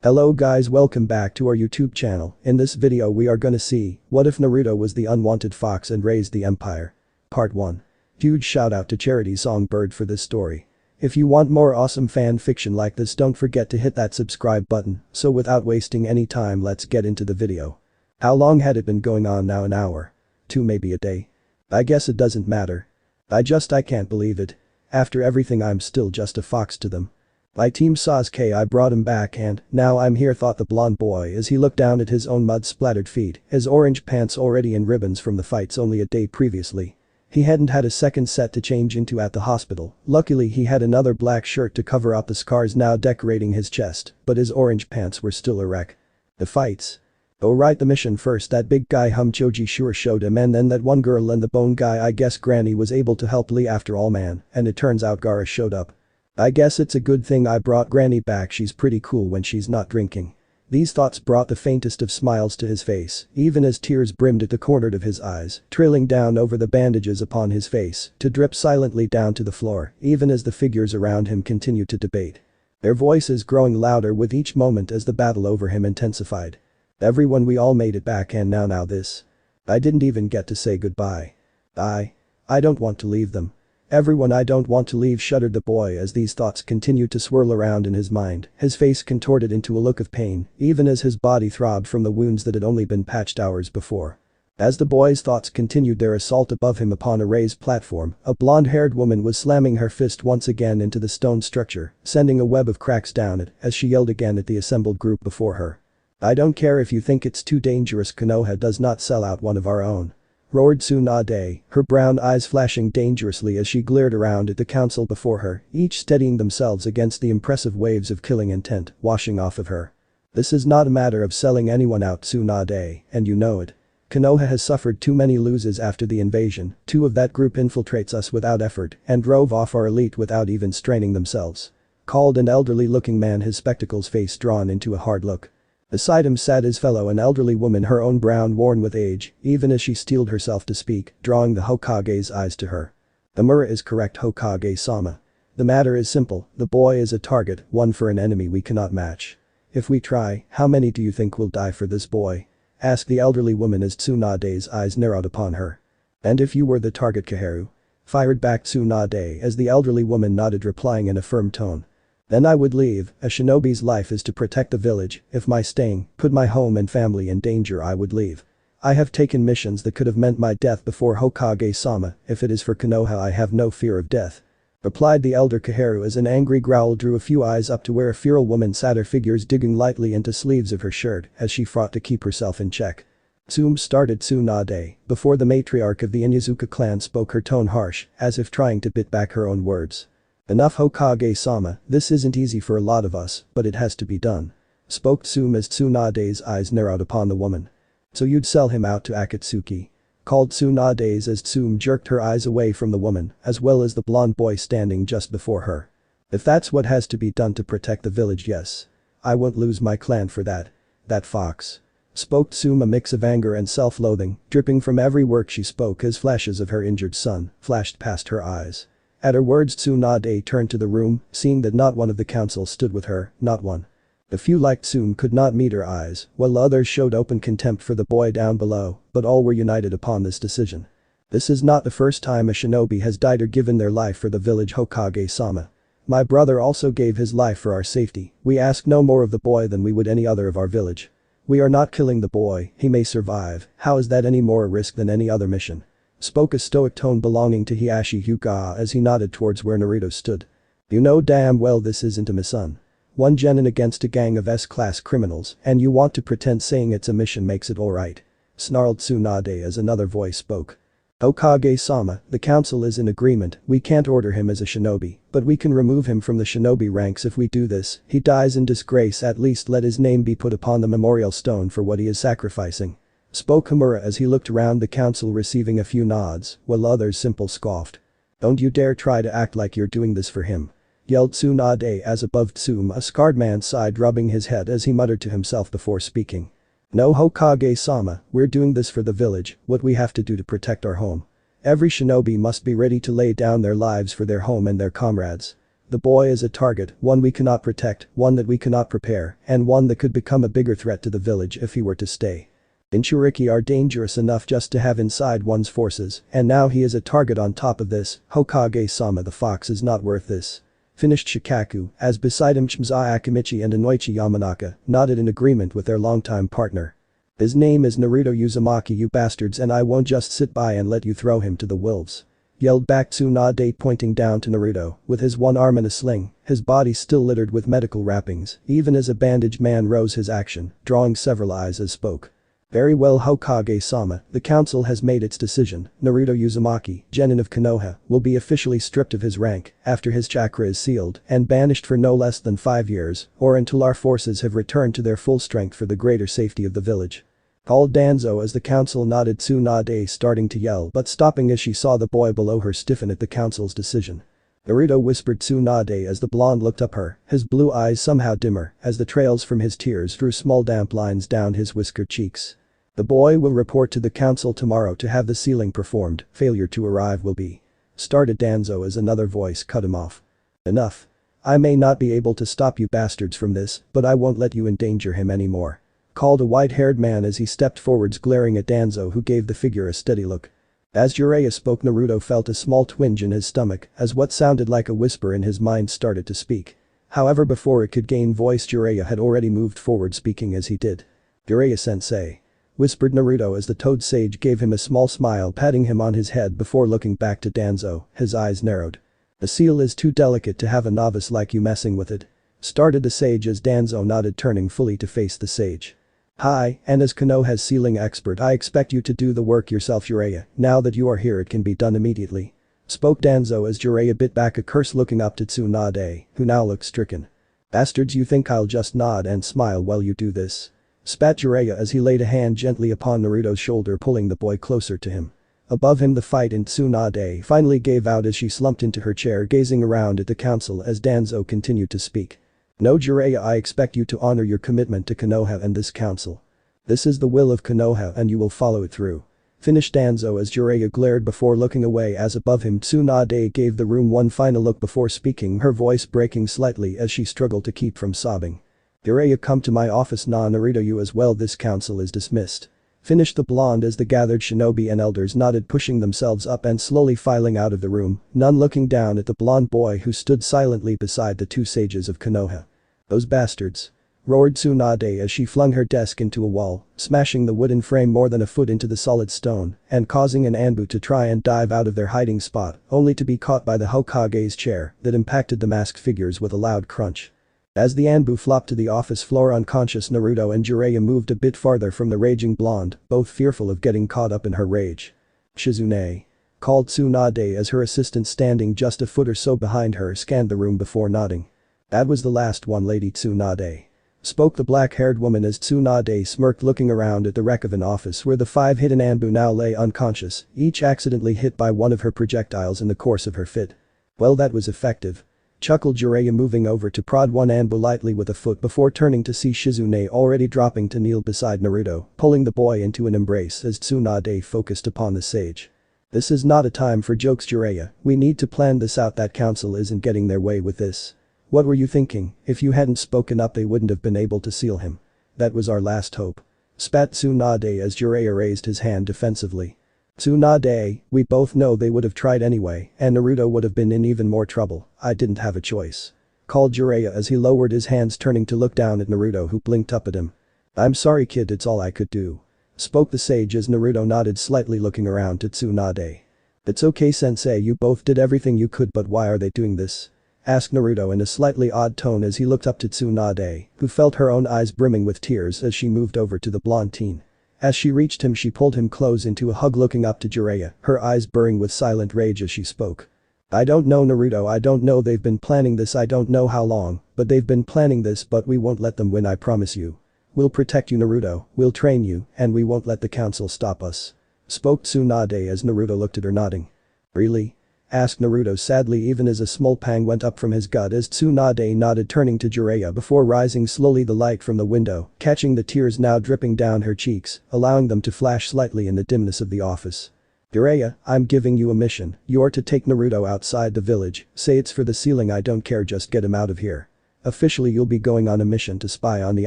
Hello guys, welcome back to our YouTube channel. In this video we are gonna see, what if Naruto was the unwanted fox and raised the empire? Part 1. Huge shout out to CharitysSongbird for this story. If you want more awesome fan fiction like this, don't forget to hit that subscribe button. So without wasting any time, let's get into the video. How long had it been going on now? An hour? 2, maybe a day? I guess it doesn't matter. I can't believe it. After everything, I'm still just a fox to them. My team Sasuke, I brought him back and now I'm here, thought the blonde boy as he looked down at his own mud-splattered feet, his orange pants already in ribbons from the fights only a day previously. He hadn't had a second set to change into at the hospital. Luckily he had another black shirt to cover up the scars now decorating his chest, but his orange pants were still a wreck. The fights. Oh right, the mission first. That big guy Choji sure showed him, and then that one girl and the bone guy. I guess Granny was able to help Lee after all, man, and it turns out Gaara showed up. I guess it's a good thing I brought Granny back, she's pretty cool when she's not drinking. These thoughts brought the faintest of smiles to his face, even as tears brimmed at the corner of his eyes, trailing down over the bandages upon his face, to drip silently down to the floor, even as the figures around him continued to debate. Their voices growing louder with each moment as the battle over him intensified. Everyone, we all made it back, and now this. I didn't even get to say goodbye. I don't want to leave them. Everyone, I don't want to leave, shuddered the boy as these thoughts continued to swirl around in his mind, his face contorted into a look of pain, even as his body throbbed from the wounds that had only been patched hours before. As the boy's thoughts continued their assault above him upon a raised platform, a blonde-haired woman was slamming her fist once again into the stone structure, sending a web of cracks down it as she yelled again at the assembled group before her. I don't care if you think it's too dangerous, Konoha does not sell out one of our own. Roared Tsunade, her brown eyes flashing dangerously as she glared around at the council before her, each steadying themselves against the impressive waves of killing intent washing off of her. This is not a matter of selling anyone out, Tsunade, and you know it. Konoha has suffered too many losses after the invasion. 2 of that group infiltrates us without effort and drove off our elite without even straining themselves. Called an elderly-looking man, his spectacles face drawn into a hard look. Beside him sat his fellow, an elderly woman, her own brown worn with age, even as she steeled herself to speak, drawing the Hokage's eyes to her. Amura is correct, Hokage-sama. The matter is simple, the boy is a target, one for an enemy we cannot match. If we try, how many do you think will die for this boy? Asked the elderly woman as Tsunade's eyes narrowed upon her. And if you were the target, Kaheru? Fired back Tsunade as the elderly woman nodded, replying in a firm tone. Then I would leave. A shinobi's life is to protect the village. If my staying put my home and family in danger, I would leave. I have taken missions that could have meant my death before, Hokage-sama. If it is for Konoha, I have no fear of death. Replied the elder Kaheru as an angry growl drew a few eyes up to where a feral woman sat, her figures digging lightly into sleeves of her shirt as she fought to keep herself in check. Tsum, started Tsunade, before the matriarch of the Inuzuka clan spoke, her tone harsh, as if trying to bit back her own words. Enough, Hokage-sama, this isn't easy for a lot of us, but it has to be done. Spoke Tsum as Tsunade's eyes narrowed upon the woman. So you'd sell him out to Akatsuki? Called Tsunade's as Tsum jerked her eyes away from the woman, as well as the blonde boy standing just before her. If that's what has to be done to protect the village, yes. I won't lose my clan for that. That fox. Spoke Tsum, a mix of anger and self-loathing, dripping from every word she spoke as flashes of her injured son flashed past her eyes. At her words, Tsunade turned to the room, seeing that not one of the council stood with her, not one. The few like Tsum could not meet her eyes, while others showed open contempt for the boy down below, but all were united upon this decision. This is not the first time a shinobi has died or given their life for the village, Hokage-sama. My brother also gave his life for our safety. We ask no more of the boy than we would any other of our village. We are not killing the boy, he may survive. How is that any more a risk than any other mission? Spoke a stoic tone belonging to Hiashi Hyuga as he nodded towards where Naruto stood. You know damn well this isn't a mission. One genin against a gang of S-class criminals, and you want to pretend saying it's a mission makes it alright. Snarled Tsunade as another voice spoke. Hokage-sama, the council is in agreement. We can't order him as a shinobi, but we can remove him from the shinobi ranks. If we do this, he dies in disgrace. At least let his name be put upon the memorial stone for what he is sacrificing. Spoke Hamura as he looked around the council, receiving a few nods, while others simply scoffed. Don't you dare try to act like you're doing this for him. Yelled Tsunade as above Tsum, a scarred man sighed, rubbing his head as he muttered to himself before speaking. No, Hokage-sama, we're doing this for the village, what we have to do to protect our home. Every shinobi must be ready to lay down their lives for their home and their comrades. The boy is a target, one we cannot protect, one that we cannot prepare, and one that could become a bigger threat to the village if he were to stay. Jinchuriki are dangerous enough just to have inside one's forces, and now he is a target on top of this. Hokage-sama, the fox is not worth this. Finished Shikaku, as beside him Shimza Akimichi and Inoichi Yamanaka nodded in agreement with their longtime partner. His name is Naruto Uzumaki, you bastards, and I won't just sit by and let you throw him to the wolves. Yelled back Tsunade, pointing down to Naruto, with his one arm in a sling, his body still littered with medical wrappings. Even as a bandaged man rose his action, drawing several eyes as spoke. Very well, Hokage-sama, the council has made its decision. Naruto Uzumaki, genin of Konoha, will be officially stripped of his rank after his chakra is sealed and banished for no less than 5 years, or until our forces have returned to their full strength for the greater safety of the village. Called Danzo as the council nodded. Tsunade starting to yell but stopping as she saw the boy below her stiffen at the council's decision. Naruto whispered Tsunade as the blonde looked up her, his blue eyes somehow dimmer as the trails from his tears drew small damp lines down his whiskered cheeks. The boy will report to the council tomorrow to have the sealing performed, failure to arrive will be. Started Danzo as another voice cut him off. Enough. I may not be able to stop you bastards from this, but I won't let you endanger him anymore. Called a white-haired man as he stepped forwards glaring at Danzo, who gave the figure a steady look. As Jiraiya spoke, Naruto felt a small twinge in his stomach as what sounded like a whisper in his mind started to speak. However, before it could gain voice, Jiraiya had already moved forward, speaking as he did. Jiraiya-sensei. Whispered Naruto as the Toad Sage gave him a small smile, patting him on his head before looking back to Danzo, his eyes narrowed. The seal is too delicate to have a novice like you messing with it. Started the sage as Danzo nodded, turning fully to face the sage. Hi, and as Konoha's sealing expert I expect you to do the work yourself, Jiraiya. Now that you are here it can be done immediately. Spoke Danzo as Jiraiya bit back a curse, looking up to Tsunade, who now looked stricken. Bastards, you think I'll just nod and smile while you do this? Spat Jiraiya as he laid a hand gently upon Naruto's shoulder, pulling the boy closer to him. Above him the fight in Tsunade finally gave out as she slumped into her chair, gazing around at the council as Danzo continued to speak. No, Jiraiya, I expect you to honor your commitment to Konoha and this council. This is the will of Konoha and you will follow it through. Finished Danzo as Jiraiya glared before looking away as above him Tsunade gave the room one final look before speaking, her voice breaking slightly as she struggled to keep from sobbing. Jiraiya, come to my office now. Naruto, you as well, this council is dismissed. Finished the blonde as the gathered shinobi and elders nodded, pushing themselves up and slowly filing out of the room, none looking down at the blonde boy who stood silently beside the two sages of Konoha. Those bastards. Roared Tsunade as she flung her desk into a wall, smashing the wooden frame more than a foot into the solid stone and causing an Anbu to try and dive out of their hiding spot, only to be caught by the Hokage's chair that impacted the masked figures with a loud crunch. As the Anbu flopped to the office floor unconscious, Naruto and Jiraiya moved a bit farther from the raging blonde, both fearful of getting caught up in her rage. Shizune. Called Tsunade as her assistant standing just a foot or so behind her scanned the room before nodding. That was the last one, Lady Tsunade. Spoke the black-haired woman as Tsunade smirked, looking around at the wreck of an office where the 5 hidden Anbu now lay unconscious, each accidentally hit by one of her projectiles in the course of her fit. Well, that was effective. Chuckled Jiraiya, moving over to prod one Anbu lightly with a foot before turning to see Shizune already dropping to kneel beside Naruto, pulling the boy into an embrace as Tsunade focused upon the sage. This is not a time for jokes, Jiraiya, we need to plan this out. That council isn't getting their way with this. What were you thinking? If you hadn't spoken up they wouldn't have been able to seal him. That was our last hope. Spat Tsunade as Jiraiya raised his hand defensively. Tsunade, we both know they would have tried anyway, and Naruto would have been in even more trouble. I didn't have a choice. Called Jiraiya as he lowered his hands, turning to look down at Naruto, who blinked up at him. I'm sorry kid, it's all I could do. Spoke the sage as Naruto nodded slightly, looking around to Tsunade. It's okay sensei, you both did everything you could, but why are they doing this? Asked Naruto in a slightly odd tone as he looked up to Tsunade, who felt her own eyes brimming with tears as she moved over to the blonde teen. As she reached him she pulled him close into a hug, looking up to Jiraiya, her eyes burning with silent rage as she spoke. I don't know Naruto, I don't know, they've been planning this, I don't know how long, but they've been planning this, but we won't let them win, I promise you. We'll protect you Naruto, we'll train you, and we won't let the council stop us. Spoke Tsunade as Naruto looked at her, nodding. Really? Asked Naruto sadly, even as a small pang went up from his gut as Tsunade nodded, turning to Jiraiya before rising slowly, the light from the window catching the tears now dripping down her cheeks, allowing them to flash slightly in the dimness of the office. Jiraiya, I'm giving you a mission. You're to take Naruto outside the village, say it's for the ceiling, I don't care, just get him out of here. Officially you'll be going on a mission to spy on the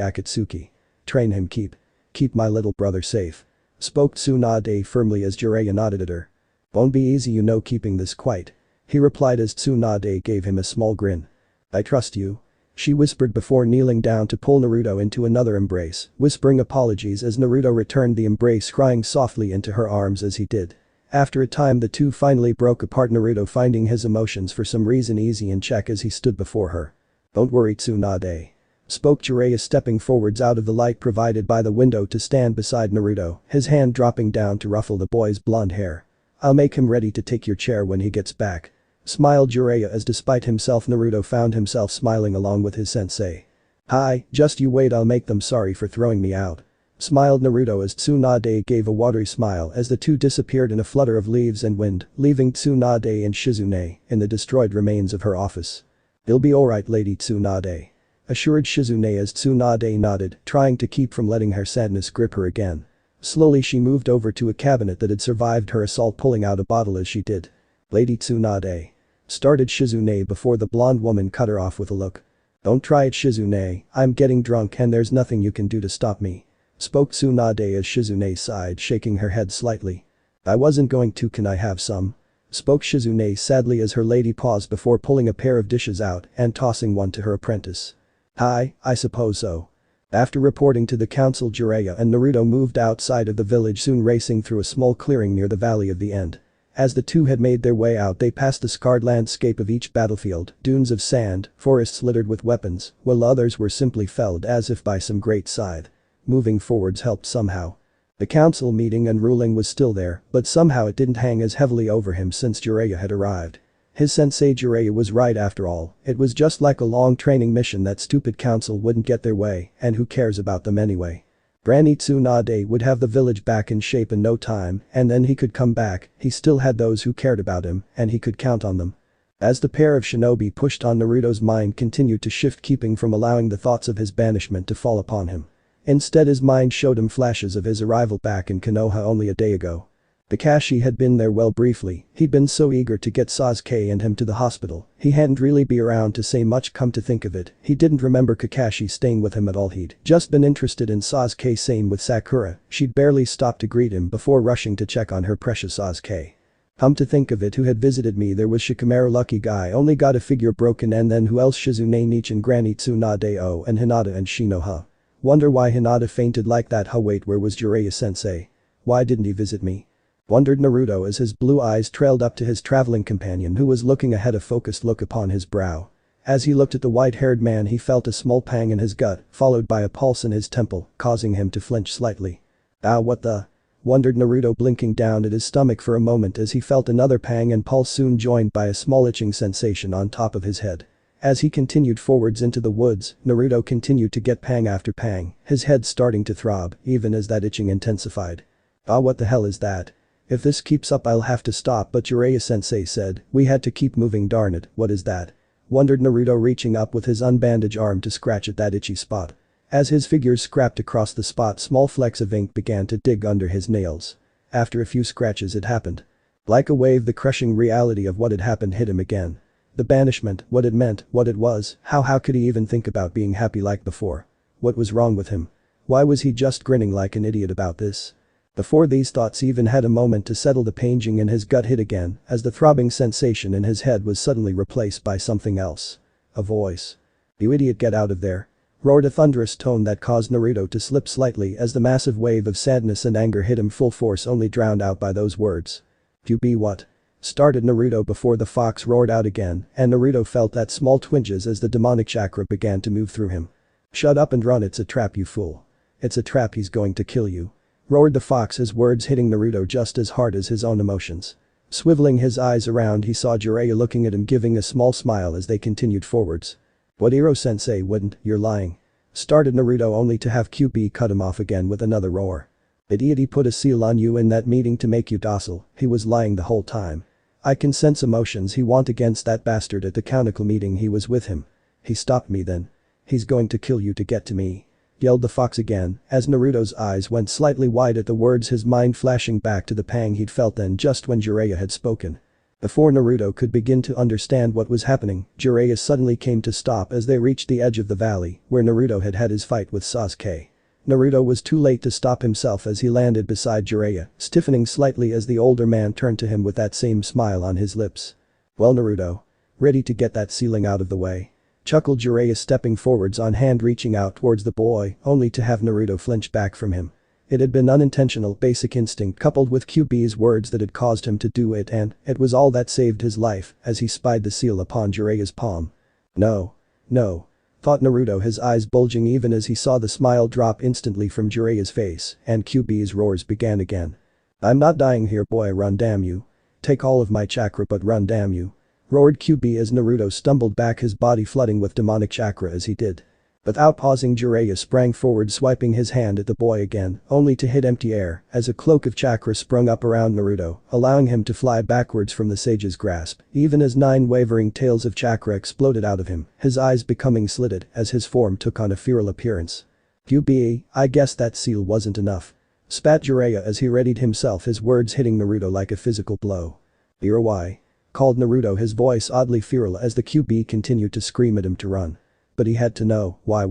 Akatsuki. Train him, keep my little brother safe. Spoke Tsunade firmly as Jiraiya nodded at her. Won't be easy, you know, keeping this quiet. He replied as Tsunade gave him a small grin. I trust you. She whispered before kneeling down to pull Naruto into another embrace, whispering apologies as Naruto returned the embrace, crying softly into her arms as he did. After a time the two finally broke apart, Naruto finding his emotions for some reason easy in check as he stood before her. Don't worry, Tsunade. Spoke Jiraiya, stepping forwards out of the light provided by the window to stand beside Naruto, his hand dropping down to ruffle the boy's blonde hair. I'll make him ready to take your chair when he gets back. Smiled Jiraiya as despite himself Naruto found himself smiling along with his sensei. Hi, just you wait, I'll make them sorry for throwing me out. Smiled Naruto as Tsunade gave a watery smile as the two disappeared in a flutter of leaves and wind, leaving Tsunade and Shizune in the destroyed remains of her office. You'll be alright, Lady Tsunade. Assured Shizune as Tsunade nodded, trying to keep from letting her sadness grip her again. Slowly she moved over to a cabinet that had survived her assault, pulling out a bottle as she did. Lady Tsunade. Started Shizune before the blonde woman cut her off with a look. Don't try it, Shizune, I'm getting drunk and there's nothing you can do to stop me. Spoke Tsunade as Shizune sighed, shaking her head slightly. I wasn't going to, can I have some? Spoke Shizune sadly as her lady paused before pulling a pair of dishes out and tossing one to her apprentice. Hi, I suppose so. After reporting to the council, Jiraiya and Naruto moved outside of the village, soon racing through a small clearing near the Valley of the End. As the two had made their way out, they passed the scarred landscape of each battlefield, dunes of sand, forests littered with weapons, while others were simply felled as if by some great scythe. Moving forwards helped somehow. The council meeting and ruling was still there, but somehow it didn't hang as heavily over him since Jiraiya had arrived. His sensei Jiraiya was right after all, it was just like a long training mission. That stupid council wouldn't get their way, and who cares about them anyway. Granny Tsunade would have the village back in shape in no time, and then he could come back. He still had those who cared about him, and he could count on them. As the pair of shinobi pushed on, Naruto's mind continued to shift, keeping from allowing the thoughts of his banishment to fall upon him. Instead his mind showed him flashes of his arrival back in Konoha only a day ago. Kakashi had been there, well, briefly. He'd been so eager to get Sasuke and him to the hospital, he hadn't really been around to say much. Come to think of it, he didn't remember Kakashi staying with him at all. He'd just been interested in Sasuke. Same with Sakura, she'd barely stopped to greet him before rushing to check on her precious Sasuke. Come to think of it, who had visited me? There was Shikamaru, lucky guy, only got a figure broken, and then who else? Shizune, Nichin, Granny Tsunade, oh, and Hinata and Shinoha. Wonder why Hinata fainted like that. Huh, wait, where was Jiraiya sensei? Why didn't he visit me? Wondered Naruto as his blue eyes trailed up to his traveling companion, who was looking ahead, a focused look upon his brow. As he looked at the white-haired man, he felt a small pang in his gut, followed by a pulse in his temple, causing him to flinch slightly. Ah, what the? Wondered Naruto, blinking down at his stomach for a moment as he felt another pang and pulse, soon joined by a small itching sensation on top of his head. As he continued forwards into the woods, Naruto continued to get pang after pang, his head starting to throb, even as that itching intensified. Ah, what the hell is that? If this keeps up I'll have to stop, but Jiraiya-sensei said we had to keep moving. Darn it, what is that? Wondered Naruto, reaching up with his unbandaged arm to scratch at that itchy spot. As his fingers scrapped across the spot, small flecks of ink began to dig under his nails. After a few scratches it happened. Like a wave, the crushing reality of what had happened hit him again. The banishment, what it meant, what it was, how could he even think about being happy like before? What was wrong with him? Why was he just grinning like an idiot about this? Before these thoughts even had a moment to settle, the panging in his gut hit again as the throbbing sensation in his head was suddenly replaced by something else. A voice. You idiot, get out of there. Roared a thunderous tone that caused Naruto to slip slightly as the massive wave of sadness and anger hit him full force, only drowned out by those words. You be what? Started Naruto before the fox roared out again, and Naruto felt that small twinges as the demonic chakra began to move through him. Shut up and run, it's a trap, you fool. It's a trap, he's going to kill you. Roared the fox, his words hitting Naruto just as hard as his own emotions. Swiveling his eyes around, he saw Jiraiya looking at him, giving a small smile as they continued forwards. What, Hiro-sensei wouldn't, you're lying. Started Naruto, only to have QB cut him off again with another roar. Idiot, he put a seal on you in that meeting to make you docile. He was lying the whole time. I can sense emotions he want against that bastard. At the council meeting he was with him. He stopped me then. He's going to kill you to get to me. yelled the fox again, as Naruto's eyes went slightly wide at the words, his mind flashing back to the pang he'd felt then just when Jiraiya had spoken. Before Naruto could begin to understand what was happening, Jiraiya suddenly came to stop as they reached the edge of the valley, where Naruto had had his fight with Sasuke. Naruto was too late to stop himself as he landed beside Jiraiya, stiffening slightly as the older man turned to him with that same smile on his lips. "Well, Naruto? Ready to get that ceiling out of the way?" Chuckled Jiraiya, stepping forwards on hand, reaching out towards the boy, only to have Naruto flinch back from him. It had been unintentional basic instinct coupled with QB's words that had caused him to do it, and it was all that saved his life as he spied the seal upon Jiraiya's palm. "No. No," thought Naruto, his eyes bulging even as he saw the smile drop instantly from Jiraiya's face, and QB's roars began again. "I'm not dying here, boy, run damn you. Take all of my chakra but run damn you," roared QB as Naruto stumbled back, his body flooding with demonic chakra as he did. Without pausing, Jiraiya sprang forward, swiping his hand at the boy again, only to hit empty air as a cloak of chakra sprung up around Naruto, allowing him to fly backwards from the sage's grasp, even as 9 wavering tails of chakra exploded out of him, his eyes becoming slitted as his form took on a feral appearance. "QB, I guess that seal wasn't enough," spat Jiraiya as he readied himself, his words hitting Naruto like a physical blow. "You're why?" called Naruto, his voice oddly feral as the QB continued to scream at him to run. But he had to know why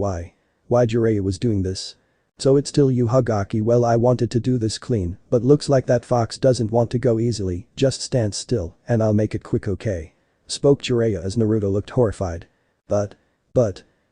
Jiraiya was doing this. "So it's still you, Hagaki? Well, I wanted to do this clean, but looks like that fox doesn't want to go easily, just stand still and I'll make it quick, okay?" spoke Jiraiya as Naruto looked horrified. But,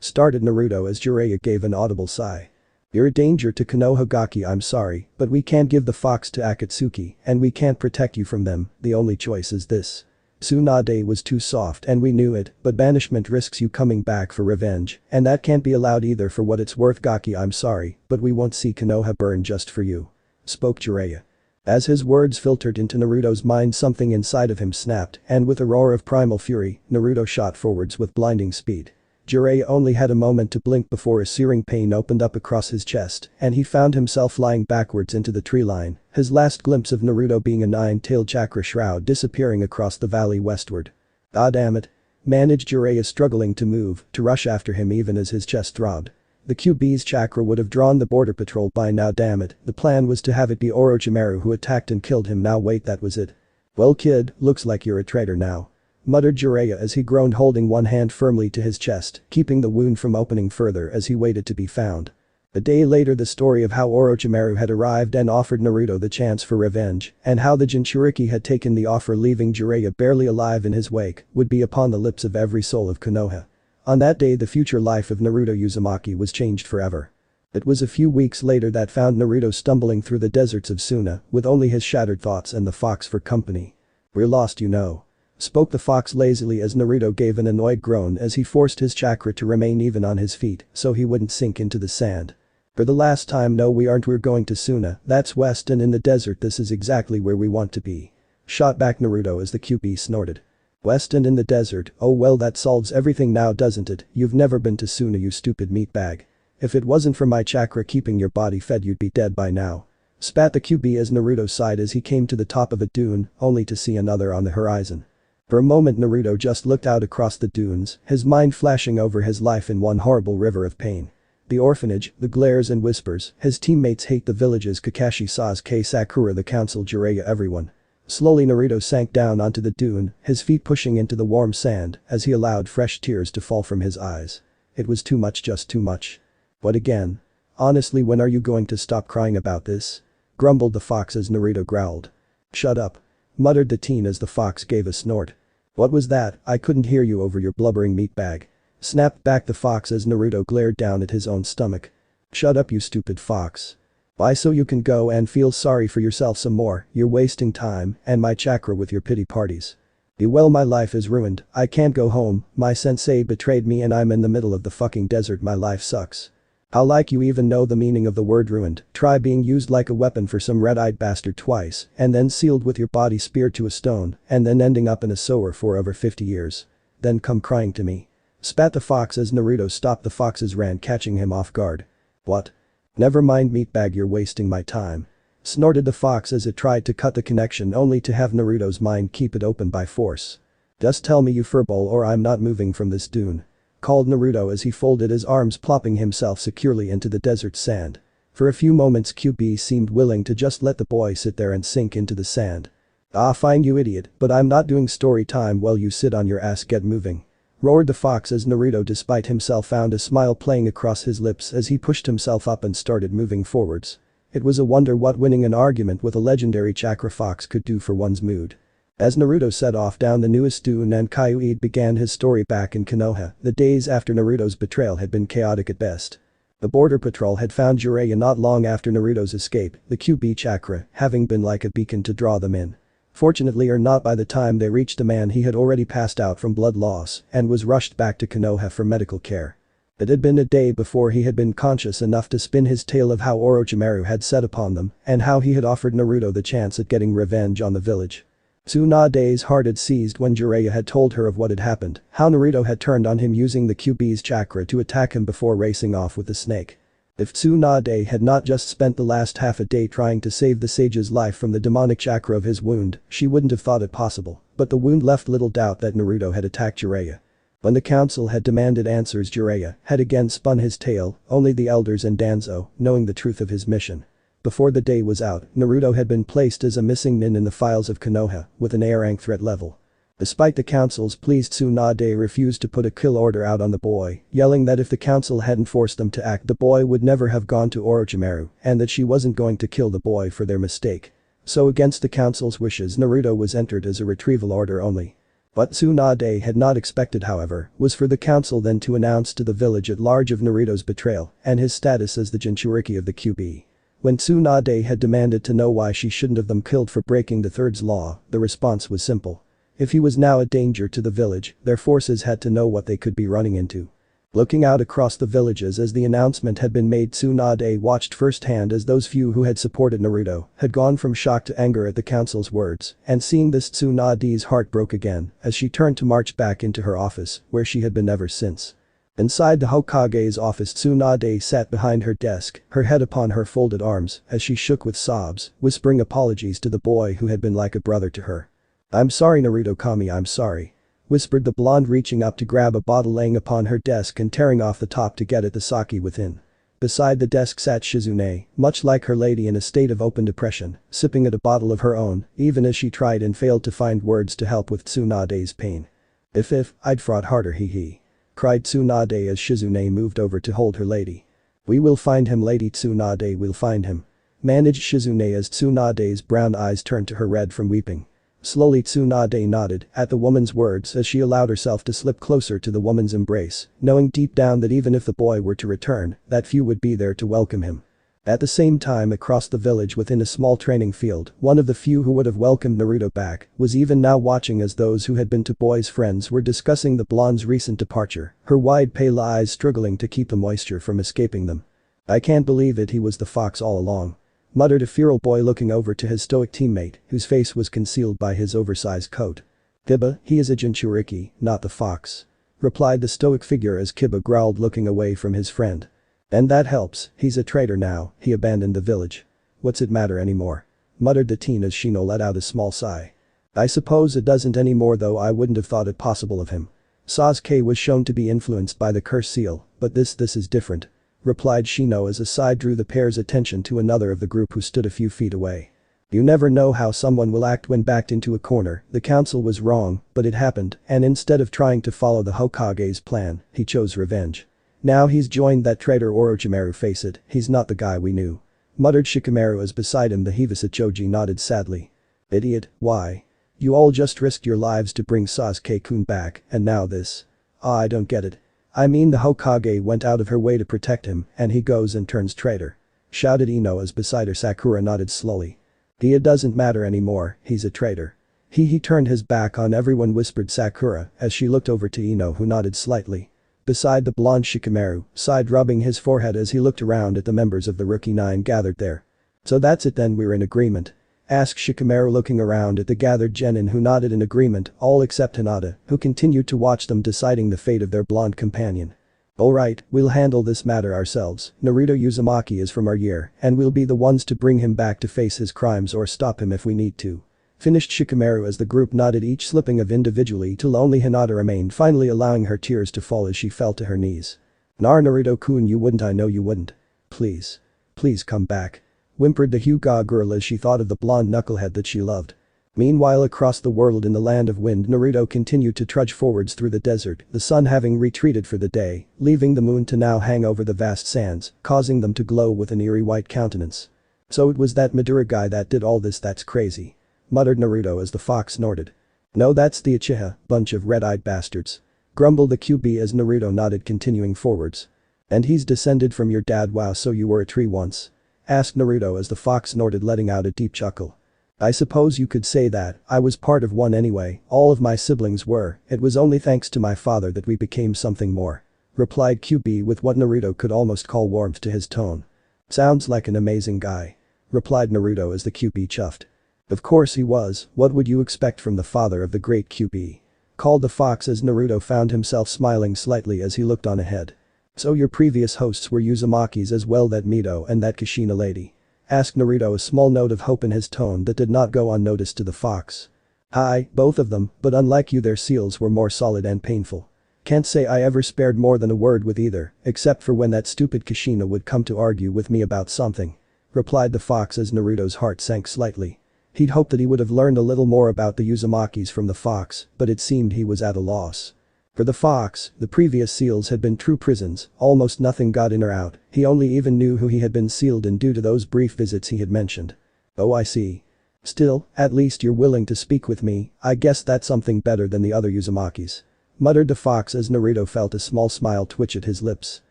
started Naruto as Jiraiya gave an audible sigh. "You're a danger to Konoha, Hagaki, I'm sorry, but we can't give the fox to Akatsuki and we can't protect you from them, the only choice is this. Tsunade was too soft and we knew it, but banishment risks you coming back for revenge, and that can't be allowed either. For what it's worth, Gaki, I'm sorry, but we won't see Konoha burn just for you," spoke Jiraiya. As his words filtered into Naruto's mind, something inside of him snapped, and with a roar of primal fury, Naruto shot forwards with blinding speed. Jiraiya only had a moment to blink before a searing pain opened up across his chest, and he found himself lying backwards into the tree line, his last glimpse of Naruto being a 9-tailed chakra shroud disappearing across the valley westward. "Ah, damn it," managed Jiraiya, struggling to move, to rush after him even as his chest throbbed. The QB's chakra would have drawn the border patrol by now, damn it, the plan was to have it be Orochimaru who attacked and killed him. Now wait, that was it? "Well, kid, looks like you're a traitor now," muttered Jiraiya as he groaned, holding one hand firmly to his chest, keeping the wound from opening further as he waited to be found. A day later, the story of how Orochimaru had arrived and offered Naruto the chance for revenge, and how the Jinchuriki had taken the offer, leaving Jiraiya barely alive in his wake, would be upon the lips of every soul of Konoha. On that day, the future life of Naruto Uzumaki was changed forever. It was a few weeks later that found Naruto stumbling through the deserts of Suna, with only his shattered thoughts and the fox for company. "We're lost, you know," spoke the fox lazily as Naruto gave an annoyed groan as he forced his chakra to remain even on his feet so he wouldn't sink into the sand. "For the last time, no, we aren't. We're going to Suna, that's west and in the desert. This is exactly where we want to be," shot back Naruto as the QB snorted. "West and in the desert? Oh well, that solves everything now, doesn't it? You've never been to Suna, you stupid meatbag. If it wasn't for my chakra keeping your body fed, you'd be dead by now," spat the QB as Naruto sighed as he came to the top of a dune, only to see another on the horizon. For a moment, Naruto just looked out across the dunes, his mind flashing over his life in one horrible river of pain. The orphanage, the glares and whispers, his teammates hate, the villages, Kakashi, Sasuke, Sakura, the council, Jiraiya, everyone. Slowly Naruto sank down onto the dune, his feet pushing into the warm sand as he allowed fresh tears to fall from his eyes. It was too much, just too much. "What again? Honestly, when are you going to stop crying about this?" grumbled the fox as Naruto growled. "Shut up," muttered the teen as the fox gave a snort. "What was that? I couldn't hear you over your blubbering meatbag," snapped back the fox as Naruto glared down at his own stomach. "Shut up, you stupid fox. Why, so you can go and feel sorry for yourself some more? You're wasting time and my chakra with your pity parties. Well, my life is ruined, I can't go home, my sensei betrayed me and I'm in the middle of the fucking desert, my life sucks." "How like you even know the meaning of the word ruined? Try being used like a weapon for some red-eyed bastard twice, and then sealed with your body speared to a stone, and then ending up in a sewer for over 50 years. Then come crying to me," spat the fox as Naruto stopped the fox's rant, catching him off guard. "What? Never mind, meatbag, you're wasting my time," snorted the fox as it tried to cut the connection, only to have Naruto's mind keep it open by force. "Just tell me, you furball, or I'm not moving from this dune." called Naruto as he folded his arms, plopping himself securely into the desert sand. For a few moments QB seemed willing to just let the boy sit there and sink into the sand. "Ah, fine you idiot, but I'm not doing story time while you sit on your ass, get moving," roared the fox as Naruto, despite himself, found a smile playing across his lips as he pushed himself up and started moving forwards. It was a wonder what winning an argument with a legendary chakra fox could do for one's mood. As Naruto set off down the newest dune and Kyuubi began his story back in Konoha, the days after Naruto's betrayal had been chaotic at best. The border patrol had found Jiraiya not long after Naruto's escape, the QB chakra having been like a beacon to draw them in. Fortunately or not, by the time they reached the man, he had already passed out from blood loss and was rushed back to Konoha for medical care. It had been a day before he had been conscious enough to spin his tale of how Orochimaru had set upon them and how he had offered Naruto the chance at getting revenge on the village. Tsunade's heart had seized when Jiraiya had told her of what had happened, how Naruto had turned on him using the QB's chakra to attack him before racing off with the snake. If Tsunade had not just spent the last half a day trying to save the sage's life from the demonic chakra of his wound, she wouldn't have thought it possible, but the wound left little doubt that Naruto had attacked Jiraiya. When the council had demanded answers, Jiraiya had again spun his tale, only the elders and Danzo knowing the truth of his mission. Before the day was out, Naruto had been placed as a missing nin in the files of Konoha, with an A rank threat level. Despite the council's pleas, Tsunade refused to put a kill order out on the boy, yelling that if the council hadn't forced them to act, the boy would never have gone to Orochimaru, and that she wasn't going to kill the boy for their mistake. So against the council's wishes, Naruto was entered as a retrieval order only. What Tsunade had not expected, however, was for the council then to announce to the village at large of Naruto's betrayal and his status as the Jinchuriki of the QB. When Tsunade had demanded to know why she shouldn't have them killed for breaking the third's law, the response was simple. If he was now a danger to the village, their forces had to know what they could be running into. Looking out across the villages as the announcement had been made, Tsunade watched firsthand as those few who had supported Naruto had gone from shock to anger at the council's words, and seeing this, Tsunade's heart broke again as she turned to march back into her office, where she had been ever since. Inside the Hokage's office, Tsunade sat behind her desk, her head upon her folded arms as she shook with sobs, whispering apologies to the boy who had been like a brother to her. "I'm sorry, Naruto-kami, I'm sorry," whispered the blonde, reaching up to grab a bottle laying upon her desk and tearing off the top to get at the sake within. Beside the desk sat Shizune, much like her lady, in a state of open depression, sipping at a bottle of her own, even as she tried and failed to find words to help with Tsunade's pain. If I'd fought harder, he," cried Tsunade as Shizune moved over to hold her lady. "We will find him, Lady Tsunade, we'll find him," managed Shizune as Tsunade's brown eyes turned to her red from weeping. Slowly Tsunade nodded at the woman's words as she allowed herself to slip closer to the woman's embrace, knowing deep down that even if the boy were to return, that few would be there to welcome him. At the same time, across the village within a small training field, one of the few who would have welcomed Naruto back was even now watching as those who had been to boy's friends were discussing the blonde's recent departure, her wide pale eyes struggling to keep the moisture from escaping them. "I can't believe it, he was the fox all along," muttered a feral boy looking over to his stoic teammate, whose face was concealed by his oversized coat. "Kiba, he is a Jinchuriki, not the fox," replied the stoic figure as Kiba growled, looking away from his friend. "And that helps, he's a traitor now, he abandoned the village. What's it matter anymore?" muttered the teen as Shino let out a small sigh. "I suppose it doesn't anymore, though I wouldn't have thought it possible of him. Sasuke was shown to be influenced by the curse seal, but this is different," replied Shino as a sigh drew the pair's attention to another of the group who stood a few feet away. "You never know how someone will act when backed into a corner. The council was wrong, but it happened, and instead of trying to follow the Hokage's plan, he chose revenge. Now he's joined that traitor Orochimaru, face it, he's not the guy we knew," muttered Shikamaru as beside him the Hivasa Choji nodded sadly. "Idiot, why? You all just risked your lives to bring Sasuke-kun back, and now this. I don't get it. I mean, the Hokage went out of her way to protect him, and he goes and turns traitor," shouted Ino as beside her Sakura nodded slowly. "It doesn't matter anymore, he's a traitor. He turned his back on everyone," whispered Sakura as she looked over to Ino, who nodded slightly. Beside the blonde, Shikamaru sighed, rubbing his forehead as he looked around at the members of the Rookie Nine gathered there. "So that's it then, we're in agreement?" asked Shikamaru, looking around at the gathered genin, who nodded in agreement, all except Hinata, who continued to watch them deciding the fate of their blonde companion. "Alright, we'll handle this matter ourselves. Naruto Uzumaki is from our year, and we'll be the ones to bring him back to face his crimes or stop him if we need to," Finished Shikamaru as the group nodded, each slipping of individually till only Hinata remained, finally allowing her tears to fall as she fell to her knees. Naruto-kun, you wouldn't, I know you wouldn't. Please. Please come back. Whimpered the Hyuga girl as she thought of the blonde knucklehead that she loved. Meanwhile, across the world in the land of wind, Naruto continued to trudge forwards through the desert, the sun having retreated for the day, leaving the moon to now hang over the vast sands, causing them to glow with an eerie white countenance. So it was that Madara guy that did all this, that's crazy. Muttered Naruto as the fox snorted. No, that's the Uchiha, bunch of red-eyed bastards. Grumbled the QB as Naruto nodded, continuing forwards. And he's descended from your dad? Wow, so you were a tree once? Asked Naruto as the fox snorted, letting out a deep chuckle. I suppose you could say that, I was part of one anyway, all of my siblings were, it was only thanks to my father that we became something more. Replied QB with what Naruto could almost call warmth to his tone. Sounds like an amazing guy. Replied Naruto as the QB chuffed. Of course he was, what would you expect from the father of the great QB? Called the fox as Naruto found himself smiling slightly as he looked on ahead. So your previous hosts were Uzumakis as well, that Mito and that Kushina lady? Asked Naruto, a small note of hope in his tone that did not go unnoticed to the fox. Hi, both of them, but unlike you their seals were more solid and painful. Can't say I ever spared more than a word with either, except for when that stupid Kushina would come to argue with me about something. Replied the fox as Naruto's heart sank slightly. He'd hoped that he would have learned a little more about the Uzumakis from the fox, but it seemed he was at a loss. For the fox, the previous seals had been true prisons, almost nothing got in or out, he only even knew who he had been sealed in due to those brief visits he had mentioned. Oh, I see. Still, at least you're willing to speak with me, I guess that's something better than the other Uzumakis. Muttered the fox as Naruto felt a small smile twitch at his lips.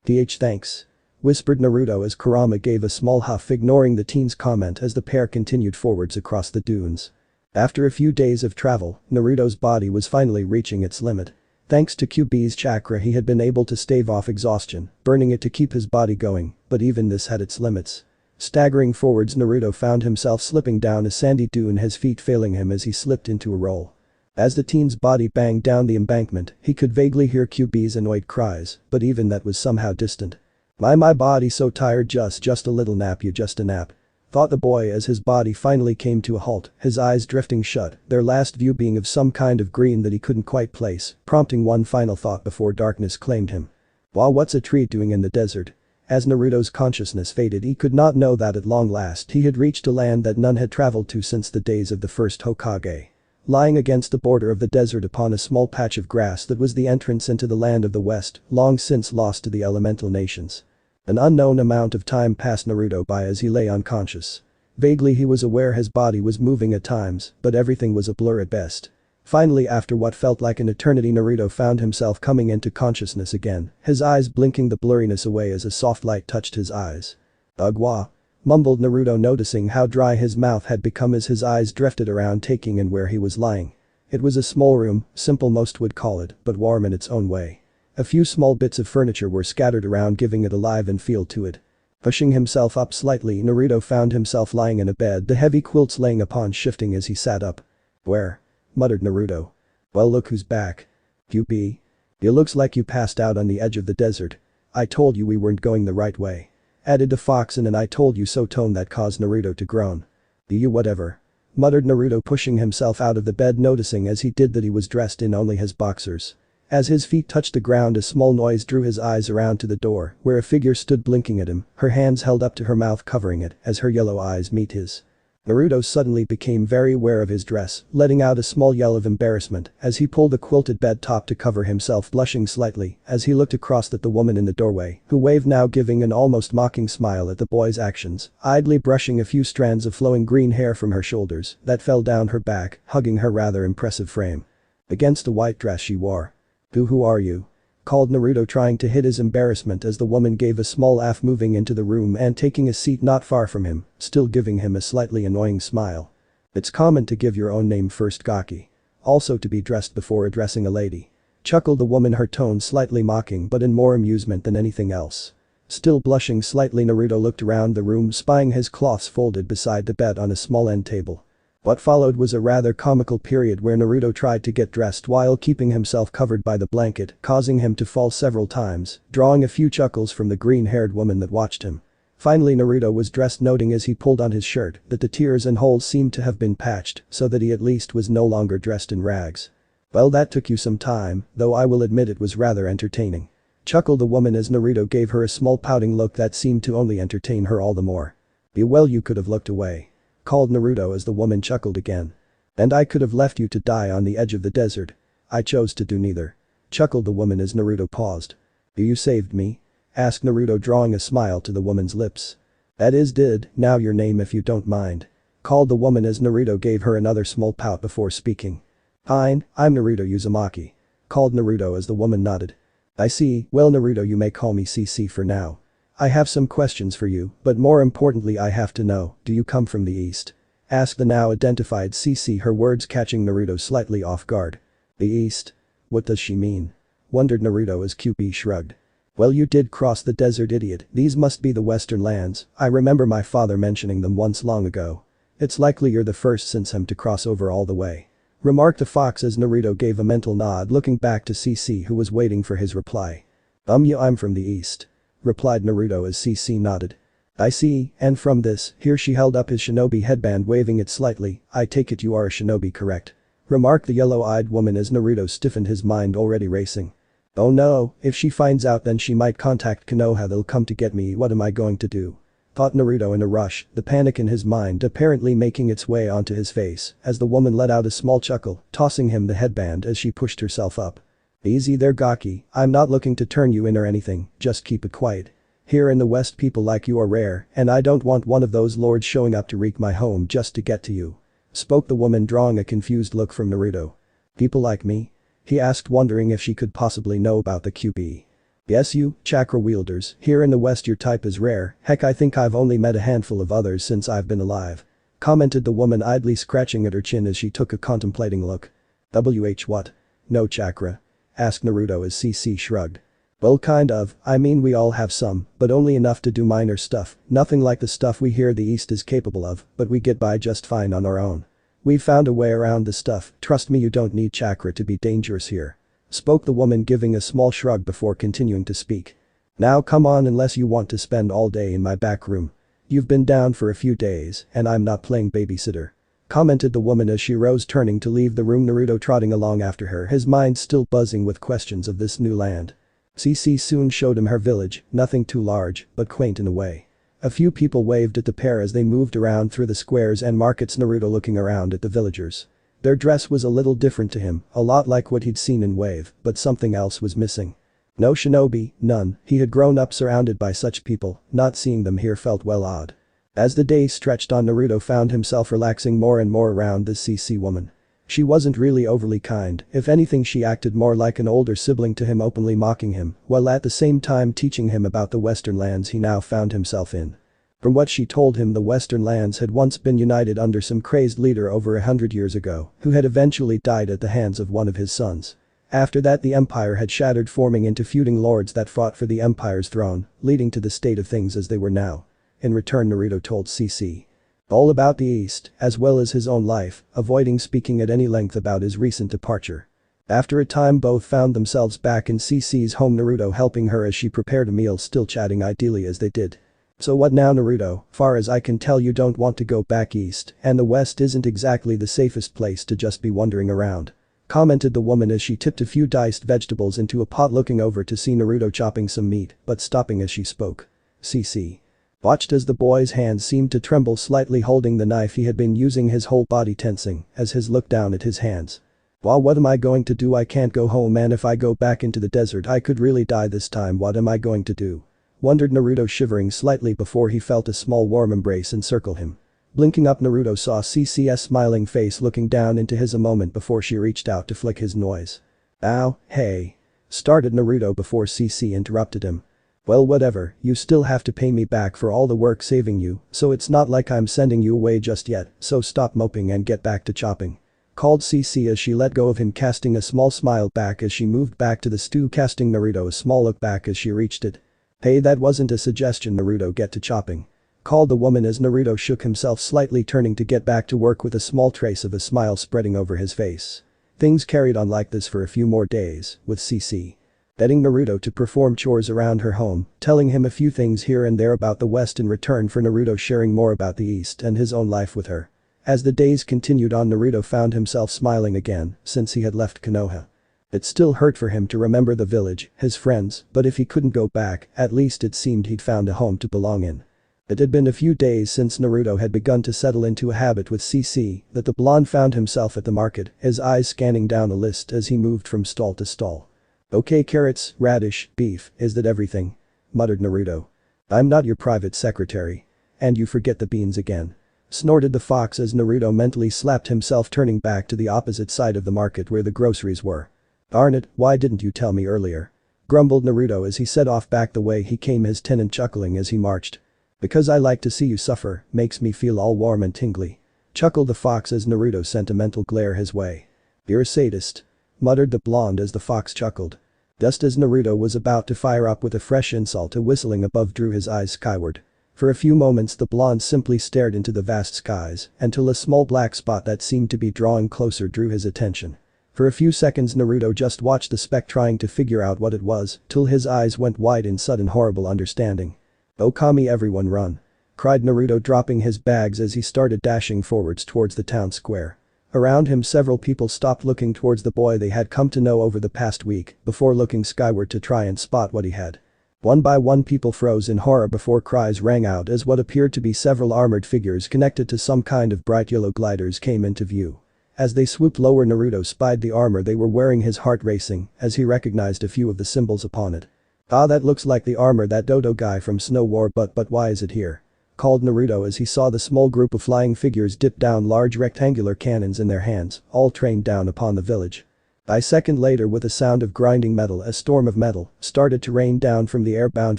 Thanks. Whispered Naruto as Kurama gave a small huff, ignoring the teen's comment as the pair continued forwards across the dunes. After a few days of travel, Naruto's body was finally reaching its limit. Thanks to QB's chakra he had been able to stave off exhaustion, burning it to keep his body going, but even this had its limits. Staggering forwards, Naruto found himself slipping down a sandy dune, his feet failing him as he slipped into a roll. As the teen's body banged down the embankment, he could vaguely hear QB's annoyed cries, but even that was somehow distant. My body so tired, just a little nap, you just a nap. Thought the boy as his body finally came to a halt, his eyes drifting shut, their last view being of some kind of green that he couldn't quite place, prompting one final thought before darkness claimed him. Wow, what's a tree doing in the desert? As Naruto's consciousness faded, he could not know that at long last he had reached a land that none had traveled to since the days of the first Hokage. Lying against the border of the desert upon a small patch of grass that was the entrance into the land of the West, long since lost to the elemental nations. An unknown amount of time passed Naruto by as he lay unconscious. Vaguely he was aware his body was moving at times, but everything was a blur at best. Finally, after what felt like an eternity, Naruto found himself coming into consciousness again, his eyes blinking the blurriness away as a soft light touched his eyes. Ugh, mumbled Naruto, noticing how dry his mouth had become as his eyes drifted around, taking in where he was lying. It was a small room, simple most would call it, but warm in its own way. A few small bits of furniture were scattered around, giving it a live feel to it. Pushing himself up slightly, Naruto found himself lying in a bed, the heavy quilts laying upon shifting as he sat up. Where? Muttered Naruto. Well, look who's back. QB. It looks like you passed out on the edge of the desert. I told you we weren't going the right way. Added the fox in an I told you so tone that caused Naruto to groan. You whatever. Muttered Naruto, pushing himself out of the bed, noticing as he did that he was dressed in only his boxers. As his feet touched the ground, a small noise drew his eyes around to the door, where a figure stood blinking at him, her hands held up to her mouth covering it as her yellow eyes met his. Naruto suddenly became very aware of his dress, letting out a small yell of embarrassment as he pulled the quilted bed top to cover himself, blushing slightly as he looked across at the woman in the doorway, who waved now, giving an almost mocking smile at the boy's actions, idly brushing a few strands of flowing green hair from her shoulders that fell down her back, hugging her rather impressive frame. Against the white dress she wore. Who are you? Called Naruto, trying to hide his embarrassment as the woman gave a small laugh, moving into the room and taking a seat not far from him, still giving him a slightly annoying smile. It's common to give your own name first, Gaki. Also to be dressed before addressing a lady. Chuckled the woman, her tone slightly mocking but in more amusement than anything else. Still blushing slightly, Naruto looked around the room, spying his cloths folded beside the bed on a small end table. What followed was a rather comical period where Naruto tried to get dressed while keeping himself covered by the blanket, causing him to fall several times, drawing a few chuckles from the green-haired woman that watched him. Finally Naruto was dressed, noting as he pulled on his shirt that the tears and holes seemed to have been patched so that he at least was no longer dressed in rags. Well, that took you some time, though I will admit it was rather entertaining. Chuckled the woman as Naruto gave her a small pouting look that seemed to only entertain her all the more. Well, you could have looked away. Called Naruto as the woman chuckled again. And I could have left you to die on the edge of the desert. I chose to do neither. Chuckled the woman as Naruto paused. You saved me? Asked Naruto, drawing a smile to the woman's lips. That is, did, now your name if you don't mind. Called the woman as Naruto gave her another small pout before speaking. Fine, I'm Naruto Uzumaki. Called Naruto as the woman nodded. I see, well Naruto, you may call me CC for now. I have some questions for you, but more importantly I have to know, do you come from the east? Asked the now identified CC, her words catching Naruto slightly off guard. The east? What does she mean? Wondered Naruto as QP shrugged. Well, you did cross the desert, idiot. These must be the western lands. I remember my father mentioning them once long ago. It's likely you're the first since him to cross over all the way. Remarked the fox as Naruto gave a mental nod, looking back to CC, who was waiting for his reply. Yeah, I'm from the east. Replied Naruto as CC nodded. I see, and from this, here she held up his shinobi headband, waving it slightly. I take it you are a shinobi, correct? Remarked the yellow-eyed woman as Naruto stiffened, his mind already racing. Oh no, if she finds out then she might contact Konoha, they'll come to get me. What am I going to do? Thought Naruto in a rush, the panic in his mind apparently making its way onto his face as the woman let out a small chuckle, tossing him the headband as she pushed herself up. Easy there, Gaki, I'm not looking to turn you in or anything, just keep it quiet. Here in the West people like you are rare, and I don't want one of those lords showing up to wreak my home just to get to you. Spoke the woman, drawing a confused look from Naruto. People like me? He asked, wondering if she could possibly know about the QB. Yes, you, chakra wielders, here in the West your type is rare, heck I think I've only met a handful of others since I've been alive. Commented the woman, idly scratching at her chin as she took a contemplating look. What? No chakra? Asked Naruto as CC shrugged. Well, kind of, I mean we all have some, but only enough to do minor stuff, nothing like the stuff we hear the East is capable of, but we get by just fine on our own. We've found a way around the stuff, trust me, you don't need chakra to be dangerous here. Spoke the woman, giving a small shrug before continuing to speak. Now come on, unless you want to spend all day in my back room. You've been down for a few days, and I'm not playing babysitter. Commented the woman as she rose, turning to leave the room, Naruto trotting along after her, his mind still buzzing with questions of this new land. CC soon showed him her village, nothing too large, but quaint in a way. A few people waved at the pair as they moved around through the squares and markets, Naruto looking around at the villagers. Their dress was a little different to him, a lot like what he'd seen in Wave, but something else was missing. No shinobi, none, he had grown up surrounded by such people, not seeing them here felt well odd. As the day stretched on, Naruto found himself relaxing more and more around this CC woman. She wasn't really overly kind, if anything she acted more like an older sibling to him, openly mocking him, while at the same time teaching him about the western lands he now found himself in. From what she told him, the western lands had once been united under some crazed leader over 100 years ago, who had eventually died at the hands of one of his sons. After that the empire had shattered, forming into feuding lords that fought for the empire's throne, leading to the state of things as they were now. In return, Naruto told CC all about the East, as well as his own life, avoiding speaking at any length about his recent departure. After a time both found themselves back in CC's home, Naruto helping her as she prepared a meal, still chatting idly as they did. So what now, Naruto? Far as I can tell you don't want to go back east, and the west isn't exactly the safest place to just be wandering around. Commented the woman as she tipped a few diced vegetables into a pot, looking over to see Naruto chopping some meat, but stopping as she spoke. CC watched as the boy's hands seemed to tremble slightly, holding the knife he had been using, his whole body tensing as his looked down at his hands. Well, what am I going to do? I can't go home, and if I go back into the desert I could really die this time. What am I going to do? Wondered Naruto, shivering slightly before he felt a small warm embrace encircle him. Blinking up, Naruto saw CC's smiling face looking down into his a moment before she reached out to flick his nose. Ow, hey. Started Naruto before CC interrupted him. Well, whatever, you still have to pay me back for all the work saving you, so it's not like I'm sending you away just yet, so stop moping and get back to chopping. Called CC as she let go of him, casting a small smile back as she moved back to the stew, casting Naruto a small look back as she reached it. Hey, that wasn't a suggestion, Naruto, get to chopping. Called the woman as Naruto shook himself slightly, turning to get back to work with a small trace of a smile spreading over his face. Things carried on like this for a few more days, with CC Betting Naruto to perform chores around her home, telling him a few things here and there about the West in return for Naruto sharing more about the East and his own life with her. As the days continued on, Naruto found himself smiling again since he had left Konoha. It still hurt for him to remember the village, his friends, but if he couldn't go back, at least it seemed he'd found a home to belong in. It had been a few days since Naruto had begun to settle into a habit with CC that the blonde found himself at the market, his eyes scanning down a list as he moved from stall to stall. "Okay, carrots, radish, beef, is that everything?" muttered Naruto. "I'm not your private secretary. And you forget the beans again," snorted the fox as Naruto mentally slapped himself, turning back to the opposite side of the market where the groceries were. "Darn it, why didn't you tell me earlier?" grumbled Naruto as he set off back the way he came, his tenant chuckling as he marched. "Because I like to see you suffer, makes me feel all warm and tingly," chuckled the fox as Naruto sent a mental glare his way. "You're a sadist," muttered the blonde as the fox chuckled. Just as Naruto was about to fire up with a fresh insult, a whistling above drew his eyes skyward. For a few moments the blonde simply stared into the vast skies until a small black spot that seemed to be drawing closer drew his attention. For a few seconds Naruto just watched the speck, trying to figure out what it was, till his eyes went wide in sudden horrible understanding. "Okami, everyone run!" cried Naruto, dropping his bags as he started dashing forwards towards the town square. Around him several people stopped, looking towards the boy they had come to know over the past week before looking skyward to try and spot what he had. One by one people froze in horror before cries rang out as what appeared to be several armored figures connected to some kind of bright yellow gliders came into view. As they swooped lower, Naruto spied the armor they were wearing, his heart racing as he recognized a few of the symbols upon it. "Ah, that looks like the armor that Dodo guy from Snow wore, but why is it here?" called Naruto as he saw the small group of flying figures dip down large rectangular cannons in their hands, all trained down upon the village. A second later, with a sound of grinding metal, a storm of metal started to rain down from the airbound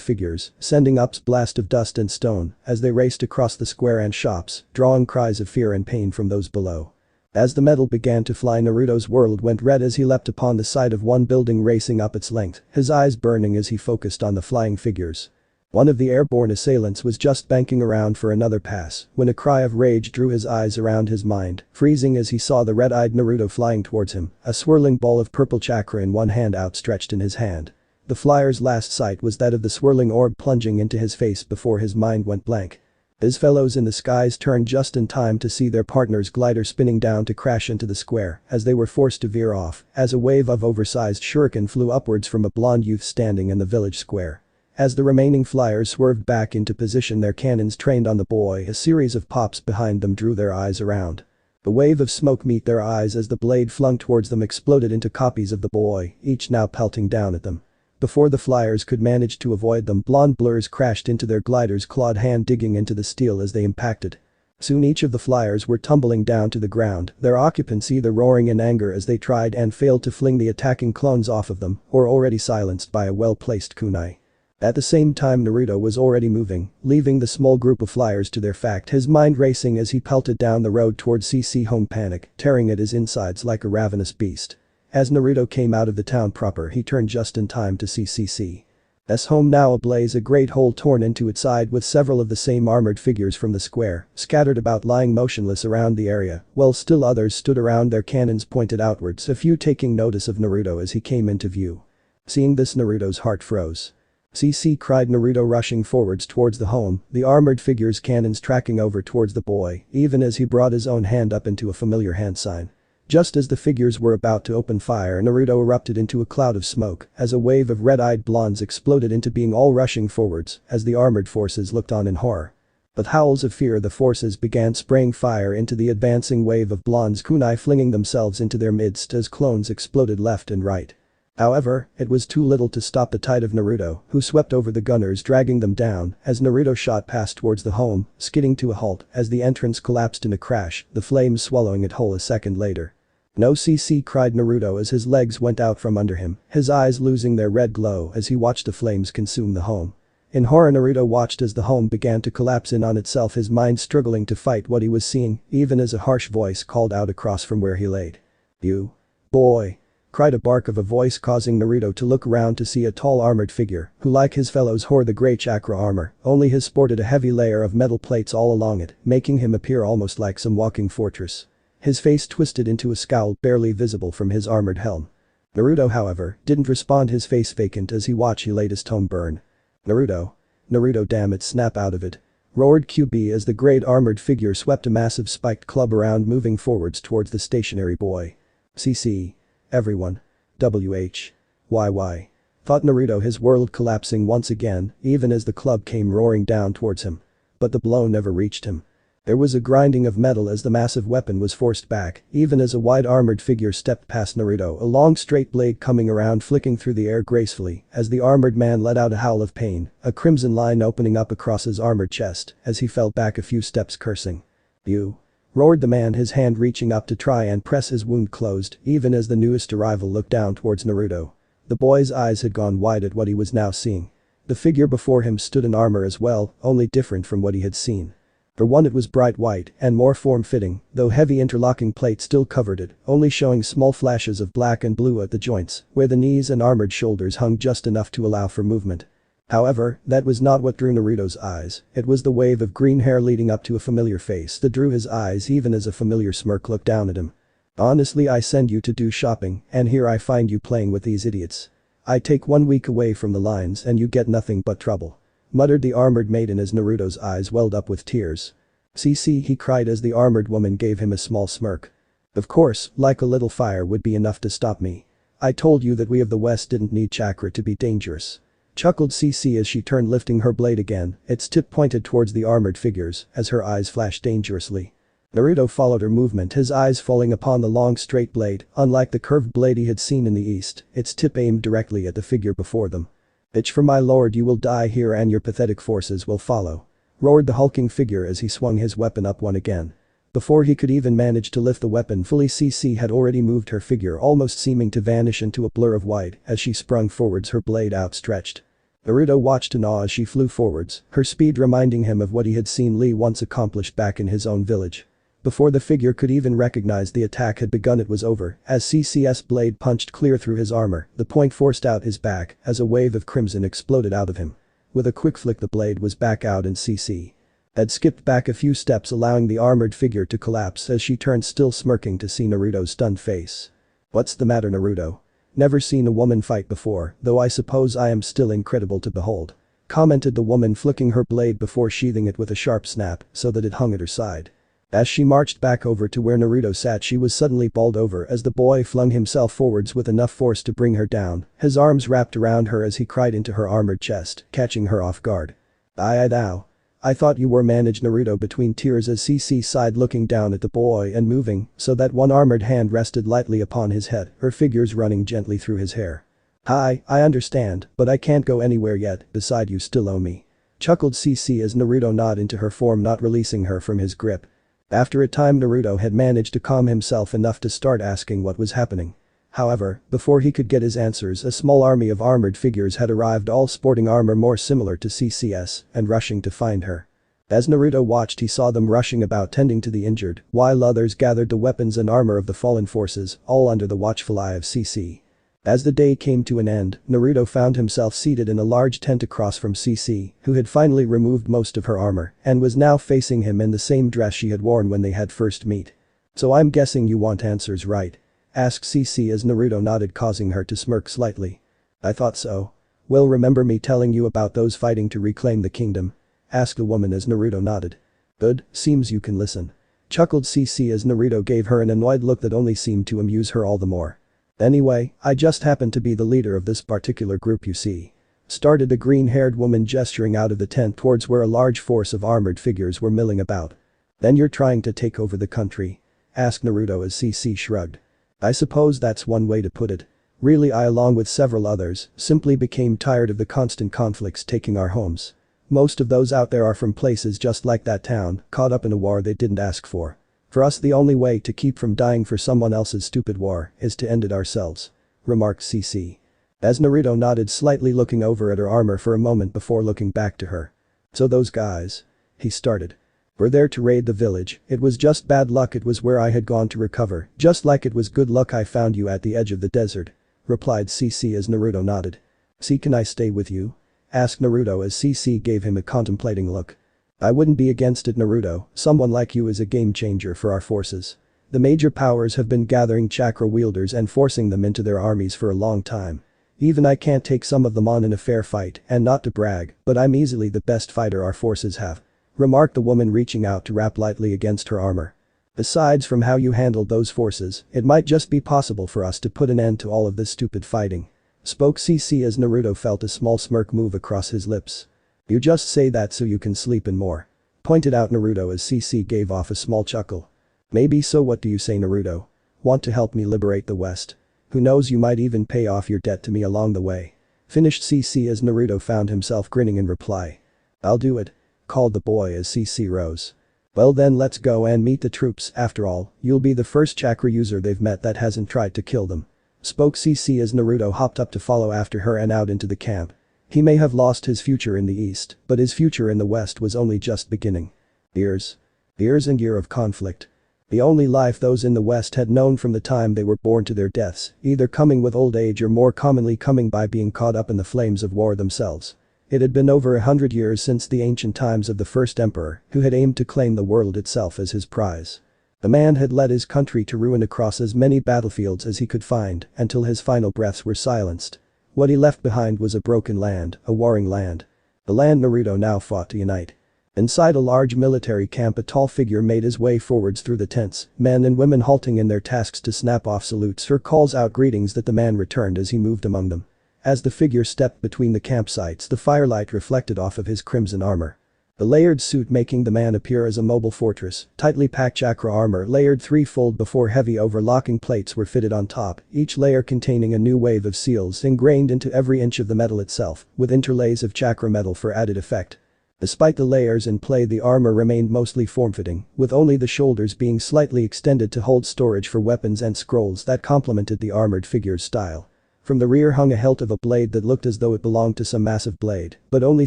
figures, sending up a blast of dust and stone as they raced across the square and shops, drawing cries of fear and pain from those below. As the metal began to fly, Naruto's world went red as he leapt upon the side of one building, racing up its length, his eyes burning as he focused on the flying figures. One of the airborne assailants was just banking around for another pass when a cry of rage drew his eyes around his mind, freezing as he saw the red-eyed Naruto flying towards him, a swirling ball of purple chakra in one hand outstretched in his hand. The flyer's last sight was that of the swirling orb plunging into his face before his mind went blank. His fellows in the skies turned just in time to see their partner's glider spinning down to crash into the square as they were forced to veer off as a wave of oversized shuriken flew upwards from a blonde youth standing in the village square. As the remaining flyers swerved back into position, their cannons trained on the boy, a series of pops behind them drew their eyes around. A wave of smoke met their eyes as the blade flung towards them exploded into copies of the boy, each now pelting down at them. Before the flyers could manage to avoid them, blonde blurs crashed into their gliders, clawed hand digging into the steel as they impacted. Soon each of the flyers were tumbling down to the ground, their occupants either roaring in anger as they tried and failed to fling the attacking clones off of them, or already silenced by a well-placed kunai. At the same time, Naruto was already moving, leaving the small group of flyers to their fate, his mind racing as he pelted down the road towards CC home, panic tearing at his insides like a ravenous beast. As Naruto came out of the town proper, he turned just in time to see CC's home now ablaze, a great hole torn into its side with several of the same armored figures from the square scattered about, lying motionless around the area, while still others stood around, their cannons pointed outwards, a few taking notice of Naruto as he came into view. Seeing this, Naruto's heart froze. "CC!" cried Naruto, rushing forwards towards the home, the armored figures' cannons tracking over towards the boy, even as he brought his own hand up into a familiar hand sign. Just as the figures were about to open fire, Naruto erupted into a cloud of smoke as a wave of red-eyed blondes exploded into being, all rushing forwards as the armored forces looked on in horror. With howls of fear, the forces began spraying fire into the advancing wave of blondes, kunai flinging themselves into their midst as clones exploded left and right. However, it was too little to stop the tide of Naruto, who swept over the gunners, dragging them down as Naruto shot past towards the home, skidding to a halt as the entrance collapsed in a crash, the flames swallowing it whole a second later. "No, CC!" cried Naruto as his legs went out from under him, his eyes losing their red glow as he watched the flames consume the home. In horror, Naruto watched as the home began to collapse in on itself, his mind struggling to fight what he was seeing, even as a harsh voice called out across from where he laid. "You boy!" cried a bark of a voice, causing Naruto to look around to see a tall armored figure who, like his fellows, wore the grey chakra armor, only his sported a heavy layer of metal plates all along it, making him appear almost like some walking fortress. His face twisted into a scowl barely visible from his armored helm. Naruto, however, didn't respond, his face vacant as he watched his latest tone burn. Naruto. Naruto, damn it, snap out of it. Roared QB as the great armored figure swept a massive spiked club around, moving forwards towards the stationary boy. CC. Everyone. WH. YY. Thought Naruto, his world collapsing once again, even as the club came roaring down towards him. But the blow never reached him. There was a grinding of metal as the massive weapon was forced back, even as a wide armored figure stepped past Naruto, a long straight blade coming around, flicking through the air gracefully, as the armored man let out a howl of pain, a crimson line opening up across his armored chest, as he fell back a few steps cursing. "You!" roared the man, his hand reaching up to try and press his wound closed, even as the newest arrival looked down towards Naruto. The boy's eyes had gone wide at what he was now seeing. The figure before him stood in armor as well, only different from what he had seen. For one, it was bright white and more form-fitting, though heavy interlocking plate still covered it, only showing small flashes of black and blue at the joints, where the knees and armored shoulders hung just enough to allow for movement. However, that was not what drew Naruto's eyes, it was the wave of green hair leading up to a familiar face that drew his eyes, even as a familiar smirk looked down at him. "Honestly, I send you to do shopping, and here I find you playing with these idiots. I take 1 week away from the lines and you get nothing but trouble," muttered the armored maiden as Naruto's eyes welled up with tears. "CC," he cried as the armored woman gave him a small smirk. "Of course, like a little fire would be enough to stop me. I told you that we of the West didn't need chakra to be dangerous," chuckled CC as she turned, lifting her blade again, its tip pointed towards the armored figures, as her eyes flashed dangerously. Naruto followed her movement, his eyes falling upon the long straight blade, unlike the curved blade he had seen in the east, its tip aimed directly at the figure before them. "Bitch, for my lord, you will die here and your pathetic forces will follow," roared the hulking figure as he swung his weapon up one again. Before he could even manage to lift the weapon fully, CC had already moved her figure, almost seeming to vanish into a blur of white as she sprung forwards, her blade outstretched. Naruto watched in awe as she flew forwards, her speed reminding him of what he had seen Lee once accomplish back in his own village. Before the figure could even recognize the attack had begun, it was over, as CC's blade punched clear through his armor, the point forced out his back as a wave of crimson exploded out of him. With a quick flick, the blade was back out and CC had skipped back a few steps, allowing the armored figure to collapse as she turned, still smirking, to see Naruto's stunned face. "What's the matter, Naruto? Never seen a woman fight before, though I suppose I am still incredible to behold," commented the woman, flicking her blade before sheathing it with a sharp snap so that it hung at her side. As she marched back over to where Naruto sat, she was suddenly bowled over as the boy flung himself forwards with enough force to bring her down, his arms wrapped around her as he cried into her armored chest, catching her off guard. Thou. I thought you were," managed Naruto between tears as CC sighed, looking down at the boy and moving so that one armored hand rested lightly upon his head, her fingers running gently through his hair. "Hi, I understand, but I can't go anywhere yet, beside you still owe me," chuckled CC as Naruto gnawed into her form, not releasing her from his grip. After a time, Naruto had managed to calm himself enough to start asking what was happening. However, before he could get his answers, a small army of armored figures had arrived, all sporting armor more similar to CC's, and rushing to find her. As Naruto watched, he saw them rushing about tending to the injured, while others gathered the weapons and armor of the fallen forces, all under the watchful eye of CC. As the day came to an end, Naruto found himself seated in a large tent across from CC, who had finally removed most of her armor and was now facing him in the same dress she had worn when they had first met. "So I'm guessing you want answers, right?" asked CC as Naruto nodded, causing her to smirk slightly. "I thought so. Well, remember me telling you about those fighting to reclaim the kingdom?" asked the woman as Naruto nodded. "Good, seems you can listen," chuckled CC as Naruto gave her an annoyed look that only seemed to amuse her all the more. "Anyway, I just happen to be the leader of this particular group you see," started the green-haired woman, gesturing out of the tent towards where a large force of armored figures were milling about. "Then you're trying to take over the country?" asked Naruto as CC shrugged. "I suppose that's one way to put it. Really, I, along with several others, simply became tired of the constant conflicts taking our homes. Most of those out there are from places just like that town, caught up in a war they didn't ask for. For us, the only way to keep from dying for someone else's stupid war is to end it ourselves," remarked CC. As Naruto nodded slightly, looking over at her armor for a moment before looking back to her. "So those guys," he started, "were there to raid the village. It was just bad luck it was where I had gone to recover, just like it was good luck I found you at the edge of the desert," replied CC as Naruto nodded. "See, can I stay with you?" asked Naruto as CC gave him a contemplating look. "I wouldn't be against it, Naruto, someone like you is a game changer for our forces," The major powers have been gathering chakra wielders and forcing them into their armies for a long time. Even I can't take some of them on in a fair fight, and not to brag, but I'm easily the best fighter our forces have," remarked the woman, reaching out to rap lightly against her armor. "Besides, from how you handled those forces, it might just be possible for us to put an end to all of this stupid fighting," spoke CC as Naruto felt a small smirk move across his lips. "You just say that so you can sleep in more," pointed out Naruto as CC gave off a small chuckle. "Maybe so. What do you say, Naruto? Want to help me liberate the West? Who knows, you might even pay off your debt to me along the way," finished CC as Naruto found himself grinning in reply. "I'll do it," called the boy as CC rose. "Well then, let's go and meet the troops. After all, you'll be the first chakra user they've met that hasn't tried to kill them," spoke CC as Naruto hopped up to follow after her and out into the camp. He may have lost his future in the East, but his future in the West was only just beginning. Years and years of conflict. The only life those in the West had known from the time they were born to their deaths, either coming with old age or more commonly coming by being caught up in the flames of war themselves. It had been over 100 years since the ancient times of the first emperor, who had aimed to claim the world itself as his prize. The man had led his country to ruin across as many battlefields as he could find until his final breaths were silenced. What he left behind was a broken land, a warring land. The land Naruto now fought to unite. Inside a large military camp, a tall figure made his way forwards through the tents, men and women halting in their tasks to snap off salutes or calls out greetings that the man returned as he moved among them. As the figure stepped between the campsites, the firelight reflected off of his crimson armor. The layered suit making the man appear as a mobile fortress, tightly packed chakra armor layered threefold before heavy overlocking plates were fitted on top, each layer containing a new wave of seals ingrained into every inch of the metal itself, with interlays of chakra metal for added effect. Despite the layers in play, the armor remained mostly form-fitting, with only the shoulders being slightly extended to hold storage for weapons and scrolls that complemented the armored figure's style. From the rear hung a hilt of a blade that looked as though it belonged to some massive blade, but only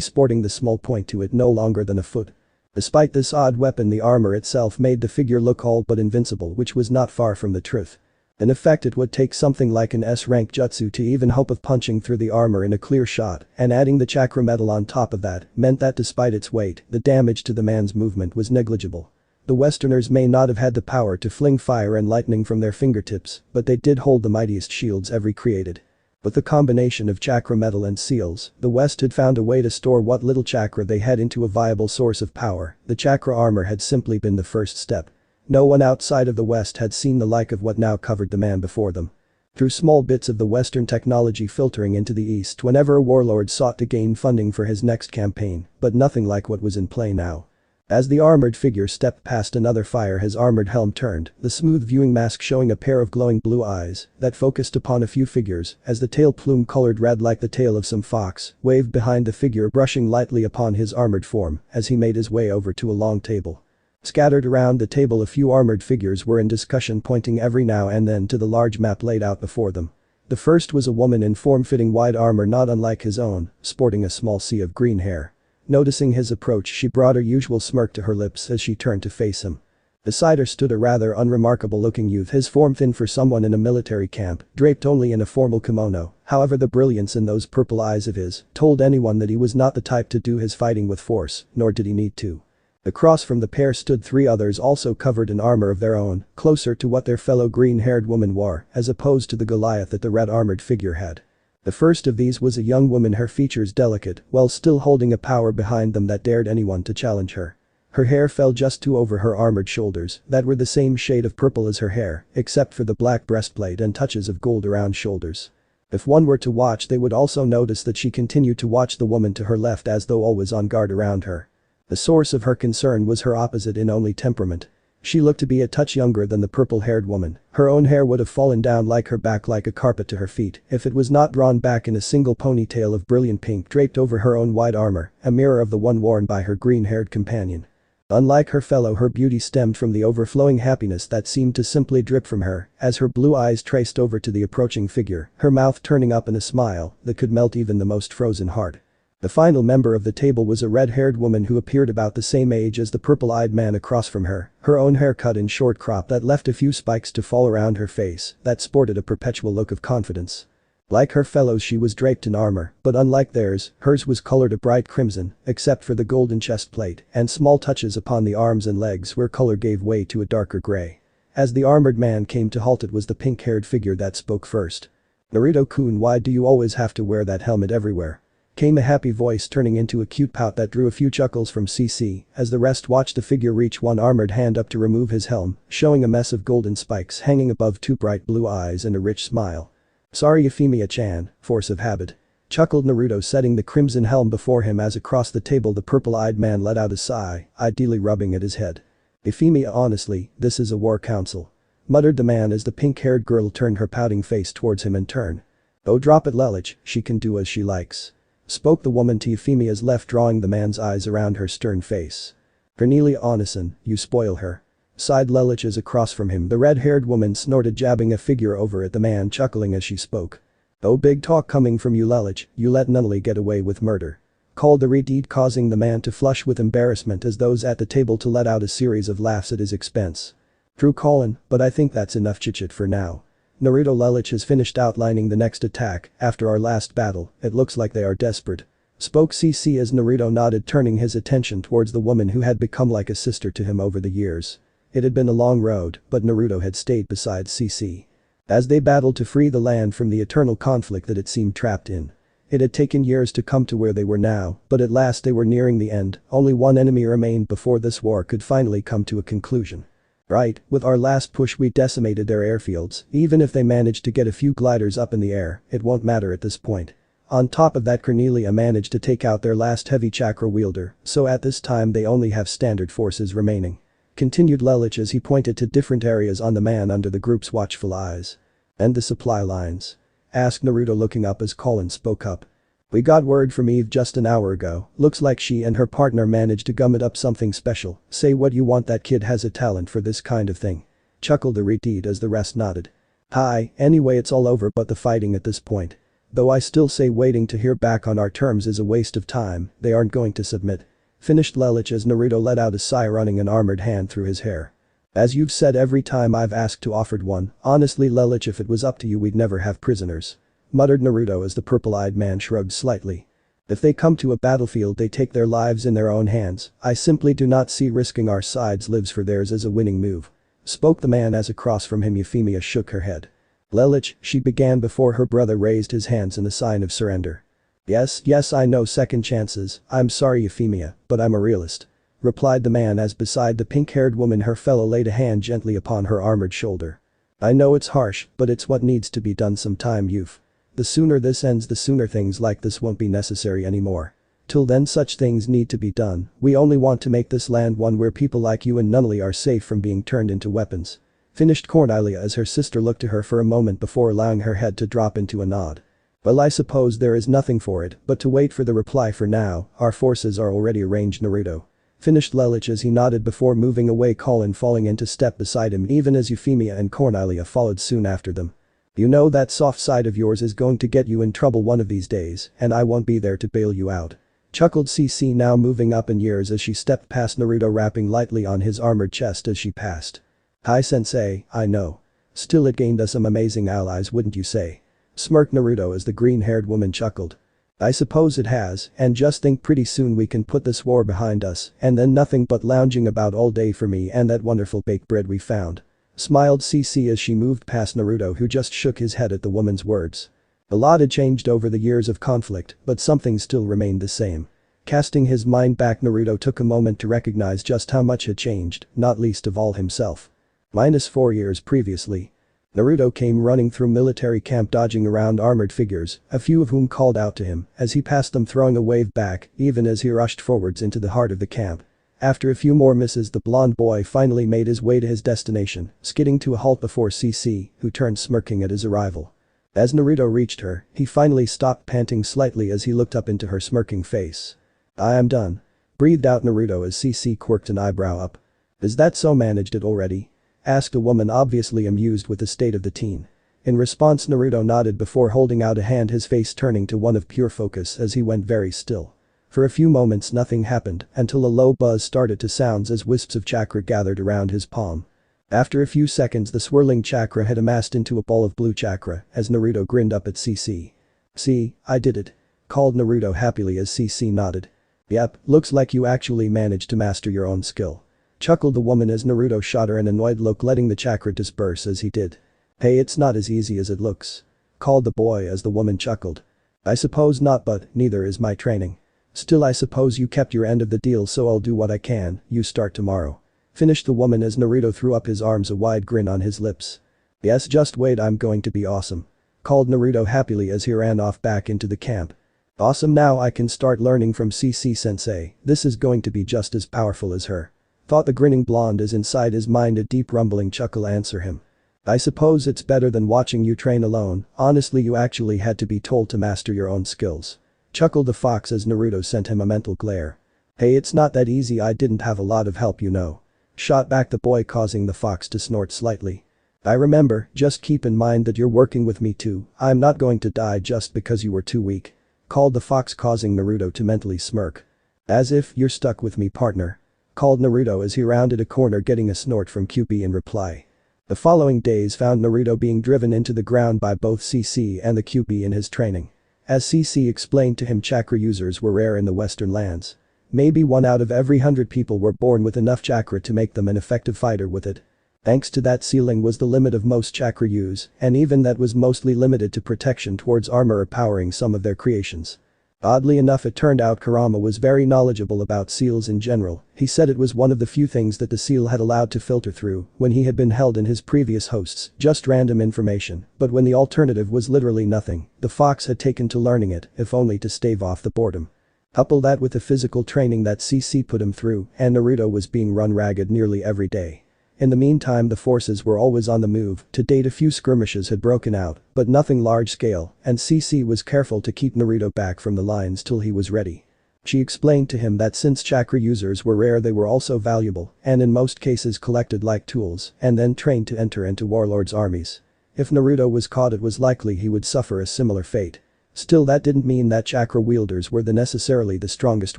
sporting the small point to it no longer than a foot. Despite this odd weapon, the armor itself made the figure look all but invincible, which was not far from the truth. In effect, it would take something like an S-rank jutsu to even hope of punching through the armor in a clear shot, and adding the chakra metal on top of that meant that despite its weight, the damage to the man's movement was negligible. The Westerners may not have had the power to fling fire and lightning from their fingertips, but they did hold the mightiest shields ever created. With the combination of chakra metal and seals, the West had found a way to store what little chakra they had into a viable source of power. The chakra armor had simply been the first step. No one outside of the West had seen the like of what now covered the man before them. Through small bits of the Western technology filtering into the East whenever a warlord sought to gain funding for his next campaign, but nothing like what was in play now. As the armored figure stepped past another fire, his armored helm turned, the smooth viewing mask showing a pair of glowing blue eyes that focused upon a few figures as the tail plume colored red like the tail of some fox waved behind the figure, brushing lightly upon his armored form as he made his way over to a long table. Scattered around the table, a few armored figures were in discussion, pointing every now and then to the large map laid out before them. The first was a woman in form-fitting white armor not unlike his own, sporting a small sea of green hair. Noticing his approach, she brought her usual smirk to her lips as she turned to face him. Beside her stood a rather unremarkable-looking youth, his form thin for someone in a military camp, draped only in a formal kimono. However, the brilliance in those purple eyes of his told anyone that he was not the type to do his fighting with force, nor did he need to. Across from the pair stood three others also covered in armor of their own, closer to what their fellow green-haired woman wore, as opposed to the Goliath that the red armored figure had. The first of these was a young woman, her features delicate, while still holding a power behind them that dared anyone to challenge her. Her hair fell just to over her armored shoulders that were the same shade of purple as her hair, except for the black breastplate and touches of gold around shoulders. If one were to watch, they would also notice that she continued to watch the woman to her left as though always on guard around her. The source of her concern was her opposite in only temperament. She looked to be a touch younger than the purple-haired woman. Her own hair would have fallen down like her back like a carpet to her feet if it was not drawn back in a single ponytail of brilliant pink draped over her own white armor, a mirror of the one worn by her green-haired companion. Unlike her fellow, her beauty stemmed from the overflowing happiness that seemed to simply drip from her as her blue eyes traced over to the approaching figure, her mouth turning up in a smile that could melt even the most frozen heart. The final member of the table was a red-haired woman who appeared about the same age as the purple-eyed man across from her own hair cut in short crop that left a few spikes to fall around her face that sported a perpetual look of confidence. Like her fellows, she was draped in armor, but unlike theirs, hers was colored a bright crimson, except for the golden chest plate and small touches upon the arms and legs where color gave way to a darker gray. As the armored man came to halt, it was the pink-haired figure that spoke first. "Naruto-kun, why do you always have to wear that helmet everywhere?" Came a happy voice, turning into a cute pout that drew a few chuckles from CC as the rest watched the figure reach one armored hand up to remove his helm, showing a mess of golden spikes hanging above two bright blue eyes and a rich smile. "Sorry Euphemia-chan, force of habit," chuckled Naruto, setting the crimson helm before him as across the table the purple-eyed man let out a sigh, ideally rubbing at his head. "Euphemia, honestly, this is a war council," muttered the man as the pink-haired girl turned her pouting face towards him in turn. "Oh, drop it, Lelich, she can do as she likes," spoke the woman to Euphemia's left, drawing the man's eyes around her stern face. "Cornelia Onison, you spoil her," sighed Lelich as across from him the red-haired woman snorted, jabbing a figure over at the man, chuckling as she spoke. "Oh, big talk coming from you, Lelich, you let Nunnally get away with murder," called the redhead, causing the man to flush with embarrassment as those at the table to let out a series of laughs at his expense. "True Colin, but I think that's enough chit-chat for now. Naruto, Lelich has finished outlining the next attack. After our last battle, it looks like they are desperate," spoke CC as Naruto nodded, turning his attention towards the woman who had become like a sister to him over the years. It had been a long road, but Naruto had stayed beside CC as they battled to free the land from the eternal conflict that it seemed trapped in. It had taken years to come to where they were now, but at last they were nearing the end. Only one enemy remained before this war could finally come to a conclusion. "Right, with our last push we decimated their airfields. Even if they managed to get a few gliders up in the air, it won't matter at this point. On top of that, Cornelia managed to take out their last heavy chakra wielder, so at this time they only have standard forces remaining," continued Lelich as he pointed to different areas on the man under the group's watchful eyes. "And the supply lines?" asked Naruto, looking up as Colin spoke up. "We got word from Eve just an hour ago. Looks like she and her partner managed to gum it up something special. Say what you want, that kid has a talent for this kind of thing," chuckled the redhead as the rest nodded. "Hi, anyway, it's all over but the fighting at this point. Though I still say waiting to hear back on our terms is a waste of time. They aren't going to submit," finished Lelich as Naruto let out a sigh, running an armored hand through his hair. "As you've said every time I've asked to offered one. Honestly, Lelich, if it was up to you we'd never have prisoners," muttered Naruto as the purple-eyed man shrugged slightly. "If they come to a battlefield they take their lives in their own hands. I simply do not see risking our side's lives for theirs as a winning move," spoke the man as across from him Euphemia shook her head. "Lelich," she began before her brother raised his hands in a sign of surrender. Yes, I know second chances. I'm sorry Euphemia, but I'm a realist," replied the man as beside the pink-haired woman her fellow laid a hand gently upon her armored shoulder. "I know it's harsh, but it's what needs to be done sometime, Youth. The sooner this ends, the sooner things like this won't be necessary anymore. Till then such things need to be done. We only want to make this land one where people like you and Nunnally are safe from being turned into weapons," finished Cornelia as her sister looked to her for a moment before allowing her head to drop into a nod. "Well, I suppose there is nothing for it but to wait for the reply for now. Our forces are already arranged, Naruto," finished Lelich as he nodded before moving away, Colin falling into step beside him even as Euphemia and Cornelia followed soon after them. "You know that soft side of yours is going to get you in trouble one of these days, and I won't be there to bail you out," chuckled CC, now moving up in years as she stepped past Naruto, rapping lightly on his armored chest as she passed. "Hi sensei, I know. Still, it gained us some amazing allies, wouldn't you say?" smirked Naruto as the green-haired woman chuckled. "I suppose it has, and just think, pretty soon we can put this war behind us and then nothing but lounging about all day for me and that wonderful baked bread we found," smiled CC as she moved past Naruto, who just shook his head at the woman's words. A lot had changed over the years of conflict, but something still remained the same. Casting his mind back, Naruto took a moment to recognize just how much had changed, not least of all himself. -4 years previously. Naruto came running through military camp, dodging around armored figures, a few of whom called out to him as he passed them, throwing a wave back even as he rushed forwards into the heart of the camp. After a few more misses, the blonde boy finally made his way to his destination, skidding to a halt before CC, who turned smirking at his arrival. As Naruto reached her, he finally stopped, panting slightly as he looked up into her smirking face. "I am done," breathed out Naruto as CC quirked an eyebrow up. "Is that so, managed it already?" asked a woman, obviously amused with the state of the teen. In response, Naruto nodded before holding out a hand, his face turning to one of pure focus as he went very still. For a few moments nothing happened until a low buzz started to sound as wisps of chakra gathered around his palm. After a few seconds, the swirling chakra had amassed into a ball of blue chakra as Naruto grinned up at CC. "See, I did it," called Naruto happily as CC nodded. "Yep, looks like you actually managed to master your own skill," Chuckled the woman as Naruto shot her an annoyed look, letting the chakra disperse as he did. Hey, it's not as easy as it looks. Called the boy as the woman chuckled. I suppose not, but neither is my training. Still, I suppose you kept your end of the deal, so I'll do what I can. You start tomorrow. Finished the woman as Naruto threw up his arms, a wide grin on his lips. Yes, just wait, I'm going to be awesome. Called Naruto happily as he ran off back into the camp. Awesome, now I can start learning from CC sensei. This is going to be just as powerful as her. Thought the grinning blonde as inside his mind a deep rumbling chuckle answer him. I suppose it's better than watching you train alone. Honestly, you actually had to be told to master your own skills. Chuckled the fox as Naruto sent him a mental glare. Hey, it's not that easy, I didn't have a lot of help, you know. Shot back the boy, causing the fox to snort slightly. I remember, just keep in mind that you're working with me too. I'm not going to die just because you were too weak. Called the fox, causing Naruto to mentally smirk. As if you're stuck with me, partner. Called Naruto as he rounded a corner, getting a snort from QB in reply. The following days found Naruto being driven into the ground by both CC and the QB in his training. As CC explained to him, chakra users were rare in the western lands. Maybe 1 out of every 100 people were born with enough chakra to make them an effective fighter with it. Thanks to that, ceiling was the limit of most chakra use, and even that was mostly limited to protection towards armor or powering some of their creations. Oddly enough, it turned out Kurama was very knowledgeable about seals in general. He said it was one of the few things that the seal had allowed to filter through when he had been held in his previous hosts, just random information, but when the alternative was literally nothing, the fox had taken to learning it, if only to stave off the boredom. Couple that with the physical training that CC put him through, and Naruto was being run ragged nearly every day. In the meantime, the forces were always on the move. To date, a few skirmishes had broken out, but nothing large scale, and CC was careful to keep Naruto back from the lines till he was ready. She explained to him that since chakra users were rare, they were also valuable, and in most cases collected like tools, and then trained to enter into warlords' armies. If Naruto was caught, it was likely he would suffer a similar fate. Still, that didn't mean that chakra wielders were necessarily the strongest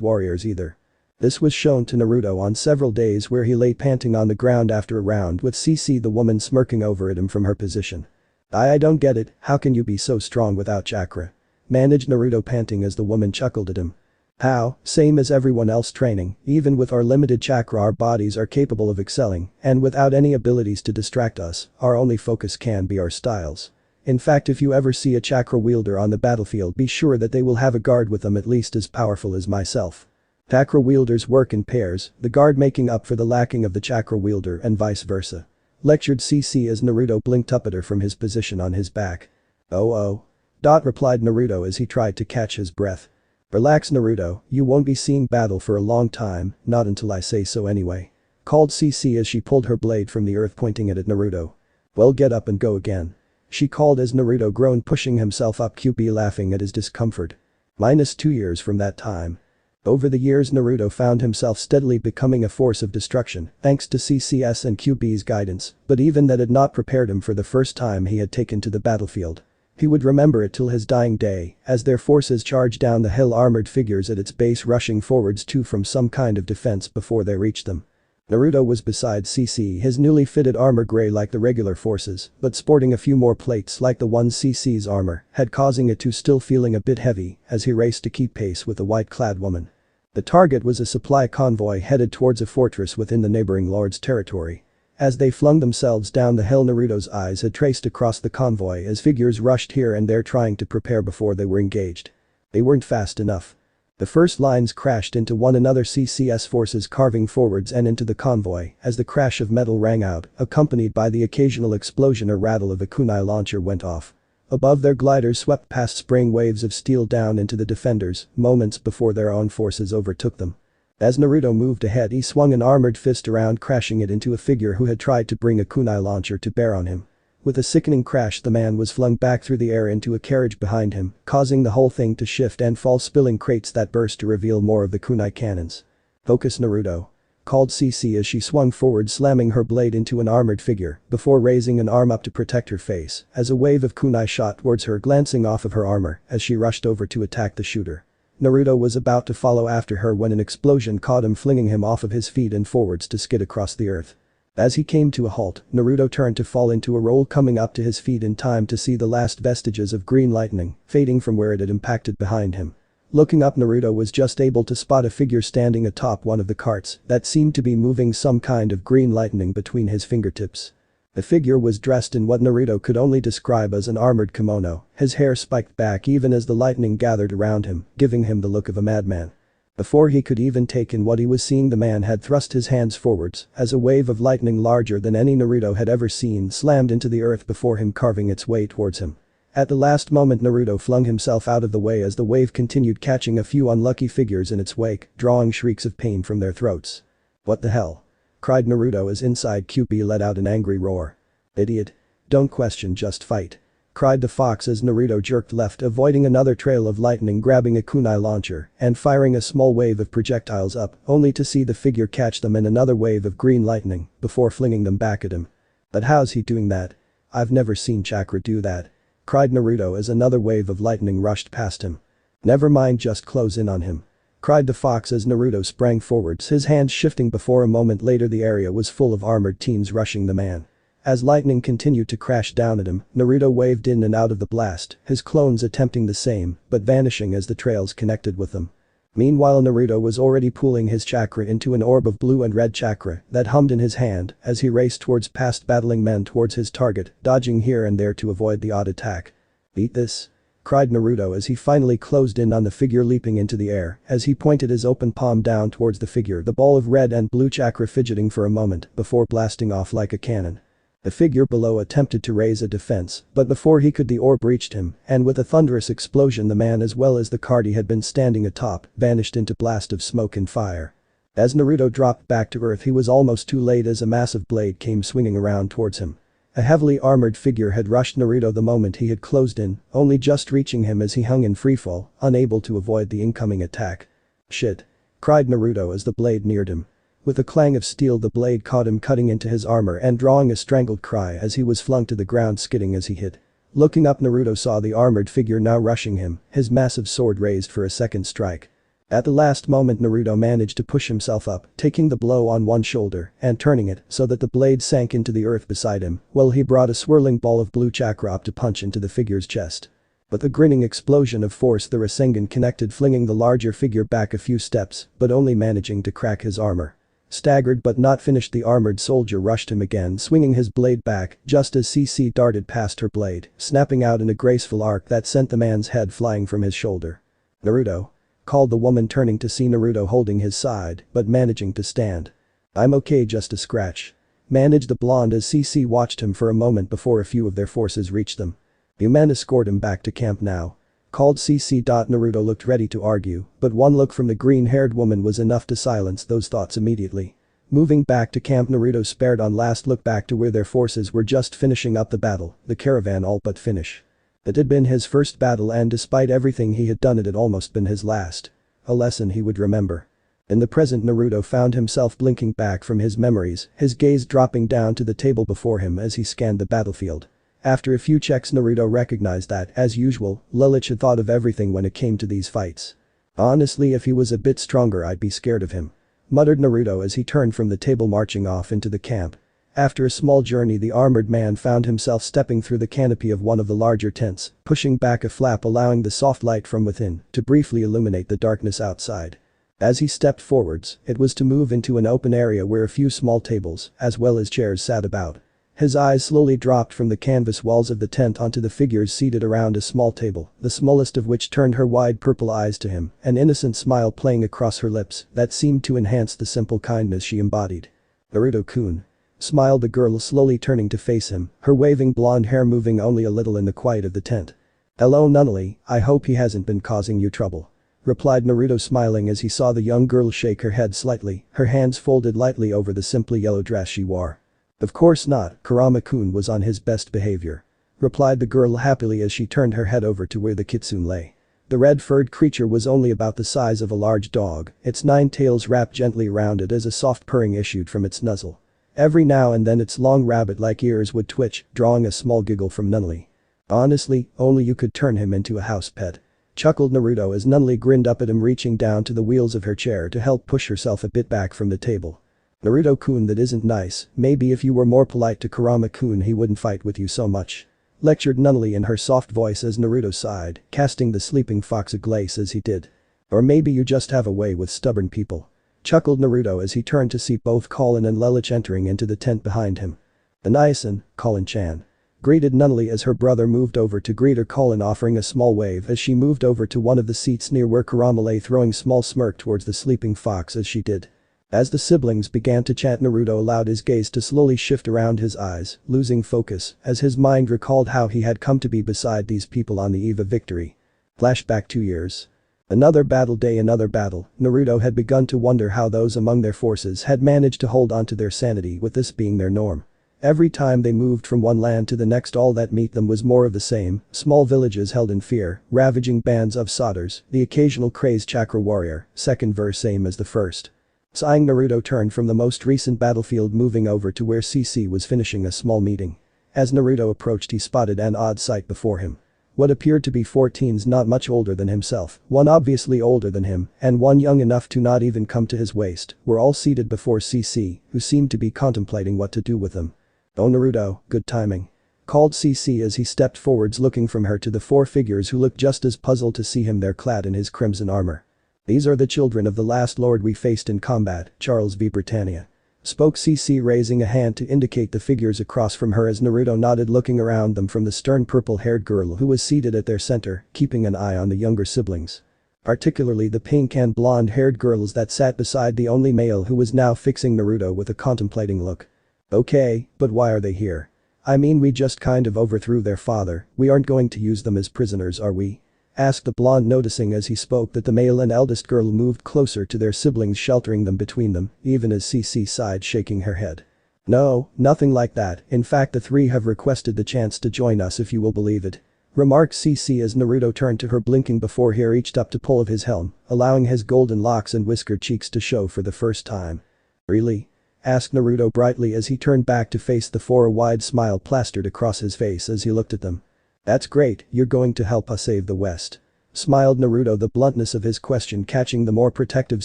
warriors either. This was shown to Naruto on several days where he lay panting on the ground after a round with CC, the woman smirking over at him from her position. I don't get it, how can you be so strong without chakra? Managed Naruto, panting as the woman chuckled at him. How? Same as everyone else training, even with our limited chakra our bodies are capable of excelling, and without any abilities to distract us, our only focus can be our styles. In fact, if you ever see a chakra wielder on the battlefield, be sure that they will have a guard with them at least as powerful as myself. Chakra wielders work in pairs, the guard making up for the lacking of the chakra wielder and vice versa. Lectured CC as Naruto blinked up at her from his position on his back. Oh. Replied Naruto as he tried to catch his breath. Relax, Naruto, you won't be seeing battle for a long time, not until I say so anyway. Called CC as she pulled her blade from the earth, pointing it at Naruto. Well, get up and go again. She called as Naruto groaned, pushing himself up, QB laughing at his discomfort. -2 years from that time. Over the years, Naruto found himself steadily becoming a force of destruction thanks to CCS and QB's guidance, but even that had not prepared him for the first time he had taken to the battlefield. He would remember it till his dying day, as their forces charged down the hill, armored figures at its base rushing forwards too from some kind of defense before they reached them. Naruto was beside CC, his newly fitted armor gray like the regular forces, but sporting a few more plates like the one CC's armor had, causing it to still feeling a bit heavy as he raced to keep pace with the white-clad woman. The target was a supply convoy headed towards a fortress within the neighboring lord's territory. As they flung themselves down the hill, Naruto's eyes had traced across the convoy as figures rushed here and there trying to prepare before they were engaged. They weren't fast enough. The first lines crashed into one another, CCS forces carving forwards and into the convoy as the crash of metal rang out, accompanied by the occasional explosion or rattle of a kunai launcher went off. Above, their gliders swept past spraying waves of steel down into the defenders, moments before their own forces overtook them. As Naruto moved ahead, he swung an armored fist around, crashing it into a figure who had tried to bring a kunai launcher to bear on him. With a sickening crash, the man was flung back through the air into a carriage behind him, causing the whole thing to shift and fall, spilling crates that burst to reveal more of the kunai cannons. Focus, Naruto. Called CC as she swung forward, slamming her blade into an armored figure before raising an arm up to protect her face as a wave of kunai shot towards her, glancing off of her armor as she rushed over to attack the shooter. Naruto was about to follow after her when an explosion caught him, flinging him off of his feet and forwards to skid across the earth. As he came to a halt, Naruto turned to fall into a roll, coming up to his feet in time to see the last vestiges of green lightning fading from where it had impacted behind him. Looking up, Naruto was just able to spot a figure standing atop one of the carts that seemed to be moving some kind of green lightning between his fingertips. The figure was dressed in what Naruto could only describe as an armored kimono, his hair spiked back even as the lightning gathered around him, giving him the look of a madman. Before he could even take in what he was seeing, the man had thrust his hands forwards as a wave of lightning larger than any Naruto had ever seen slammed into the earth before him, carving its way towards him. At the last moment, Naruto flung himself out of the way as the wave continued, catching a few unlucky figures in its wake, drawing shrieks of pain from their throats. "What the hell?" cried Naruto as inside QB let out an angry roar. "Idiot. Don't question, just fight," cried the fox as Naruto jerked left, avoiding another trail of lightning, grabbing a kunai launcher and firing a small wave of projectiles up, only to see the figure catch them in another wave of green lightning before flinging them back at him. "But how's he doing that? I've never seen Chakra do that," cried Naruto as another wave of lightning rushed past him. "Never mind, just close in on him," cried the fox as Naruto sprang forwards, his hands shifting before a moment later the area was full of armored teams rushing the man. As lightning continued to crash down at him, Naruto waved in and out of the blast, his clones attempting the same, but vanishing as the trails connected with them. Meanwhile, Naruto was already pooling his chakra into an orb of blue and red chakra that hummed in his hand as he raced towards past battling men towards his target, dodging here and there to avoid the odd attack. "Beat this," cried Naruto as he finally closed in on the figure, leaping into the air as he pointed his open palm down towards the figure, the ball of red and blue chakra fidgeting for a moment before blasting off like a cannon. The figure below attempted to raise a defense, but before he could, the orb reached him, and with a thunderous explosion, the man as well as the cart he had been standing atop vanished into blast of smoke and fire. As Naruto dropped back to earth, he was almost too late as a massive blade came swinging around towards him. A heavily armored figure had rushed Naruto the moment he had closed in, only just reaching him as he hung in freefall, unable to avoid the incoming attack. "Shit," cried Naruto as the blade neared him. With a clang of steel, the blade caught him, cutting into his armor and drawing a strangled cry as he was flung to the ground, skidding as he hit. Looking up, Naruto saw the armored figure now rushing him, his massive sword raised for a second strike. At the last moment, Naruto managed to push himself up, taking the blow on one shoulder and turning it so that the blade sank into the earth beside him, while he brought a swirling ball of blue chakra up to punch into the figure's chest. With a grinning explosion of force, the Rasengan connected, flinging the larger figure back a few steps, but only managing to crack his armor. Staggered but not finished, the armored soldier rushed him again, swinging his blade back just as CC darted past her blade, snapping out in a graceful arc that sent the man's head flying from his shoulder. "Naruto," called the woman, turning to see Naruto holding his side but managing to stand. "I'm okay, just a scratch," managed the blonde as CC watched him for a moment before a few of their forces reached them. "You men escort him back to camp now," called CC. Naruto looked ready to argue, but one look from the green-haired woman was enough to silence those thoughts immediately. Moving back to camp, Naruto spared on last look back to where their forces were just finishing up the battle, the caravan all but finish. It had been his first battle, and despite everything he had done, it had almost been his last. A lesson he would remember. In the present, Naruto found himself blinking back from his memories, his gaze dropping down to the table before him as he scanned the battlefield. After a few checks, Naruto recognized that, as usual, Lilich had thought of everything when it came to these fights. "Honestly, if he was a bit stronger, I'd be scared of him," muttered Naruto as he turned from the table, marching off into the camp. After a small journey, the armored man found himself stepping through the canopy of one of the larger tents, pushing back a flap, allowing the soft light from within to briefly illuminate the darkness outside. As he stepped forwards, it was to move into an open area where a few small tables, as well as chairs, sat about. His eyes slowly dropped from the canvas walls of the tent onto the figures seated around a small table, the smallest of which turned her wide purple eyes to him, an innocent smile playing across her lips that seemed to enhance the simple kindness she embodied. "Naruto-kun," smiled the girl, slowly turning to face him, her waving blonde hair moving only a little in the quiet of the tent. "Hello, Nunnally, I hope he hasn't been causing you trouble," replied Naruto, smiling as he saw the young girl shake her head slightly, her hands folded lightly over the simply yellow dress she wore. "Of course not, Kurama-kun was on his best behavior," replied the girl happily as she turned her head over to where the kitsune lay. The red-furred creature was only about the size of a large dog, its 9 tails wrapped gently around it as a soft purring issued from its nuzzle. Every now and then its long rabbit-like ears would twitch, drawing a small giggle from Nunnally. "Honestly, only you could turn him into a house pet," chuckled Naruto as Nunnally grinned up at him, reaching down to the wheels of her chair to help push herself a bit back from the table. "Naruto-kun, that isn't nice. Maybe if you were more polite to Kurama-kun, he wouldn't fight with you so much," lectured Nunnally in her soft voice as Naruto sighed, casting the sleeping fox a glace as he did. Or maybe you just have a way with stubborn people. Chuckled Naruto as he turned to see both Colin and Lelich entering into the tent behind him. The Niacin, Colin-chan. Greeted Nunnally as her brother moved over to greet her, Colin offering a small wave as she moved over to one of the seats near where Kurama lay, throwing small smirk towards the sleeping fox as she did. As the siblings began to chant, Naruto allowed his gaze to slowly shift around his eyes, losing focus as his mind recalled how he had come to be beside these people on the eve of victory. Flashback 2 years. Another battle day, another battle. Naruto had begun to wonder how those among their forces had managed to hold on to their sanity, with this being their norm. Every time they moved from one land to the next, all that met them was more of the same: small villages held in fear, ravaging bands of Sodders, the occasional crazed chakra warrior. Second verse same as the first. Sighing, Naruto turned from the most recent battlefield, moving over to where CC was finishing a small meeting. As Naruto approached, he spotted an odd sight before him. What appeared to be 4 teens not much older than himself, one obviously older than him, and one young enough to not even come to his waist, were all seated before CC, who seemed to be contemplating what to do with them. "Oh Naruto, good timing," called CC as he stepped forwards, looking from her to the 4 figures who looked just as puzzled to see him there clad in his crimson armor. "These are the children of the last lord we faced in combat, Charles V. Britannia," spoke CC, raising a hand to indicate the figures across from her as Naruto nodded, looking around them from the stern purple-haired girl who was seated at their center, keeping an eye on the younger siblings. Particularly the pink and blonde-haired girls that sat beside the only male, who was now fixing Naruto with a contemplating look. "Okay, but why are they here? I mean, we just kind of overthrew their father, we aren't going to use them as prisoners, are we?" asked the blonde, noticing as he spoke that the male and eldest girl moved closer to their siblings, sheltering them between them, even as CC sighed, shaking her head. "No, nothing like that, in fact the 3 have requested the chance to join us, if you will believe it," remarked CC as Naruto turned to her, blinking before he reached up to pull of his helm, allowing his golden locks and whiskered cheeks to show for the first time. "Really?" asked Naruto brightly as he turned back to face the 4, a wide smile plastered across his face as he looked at them. "That's great, you're going to help us save the West," smiled Naruto, the bluntness of his question catching the more protective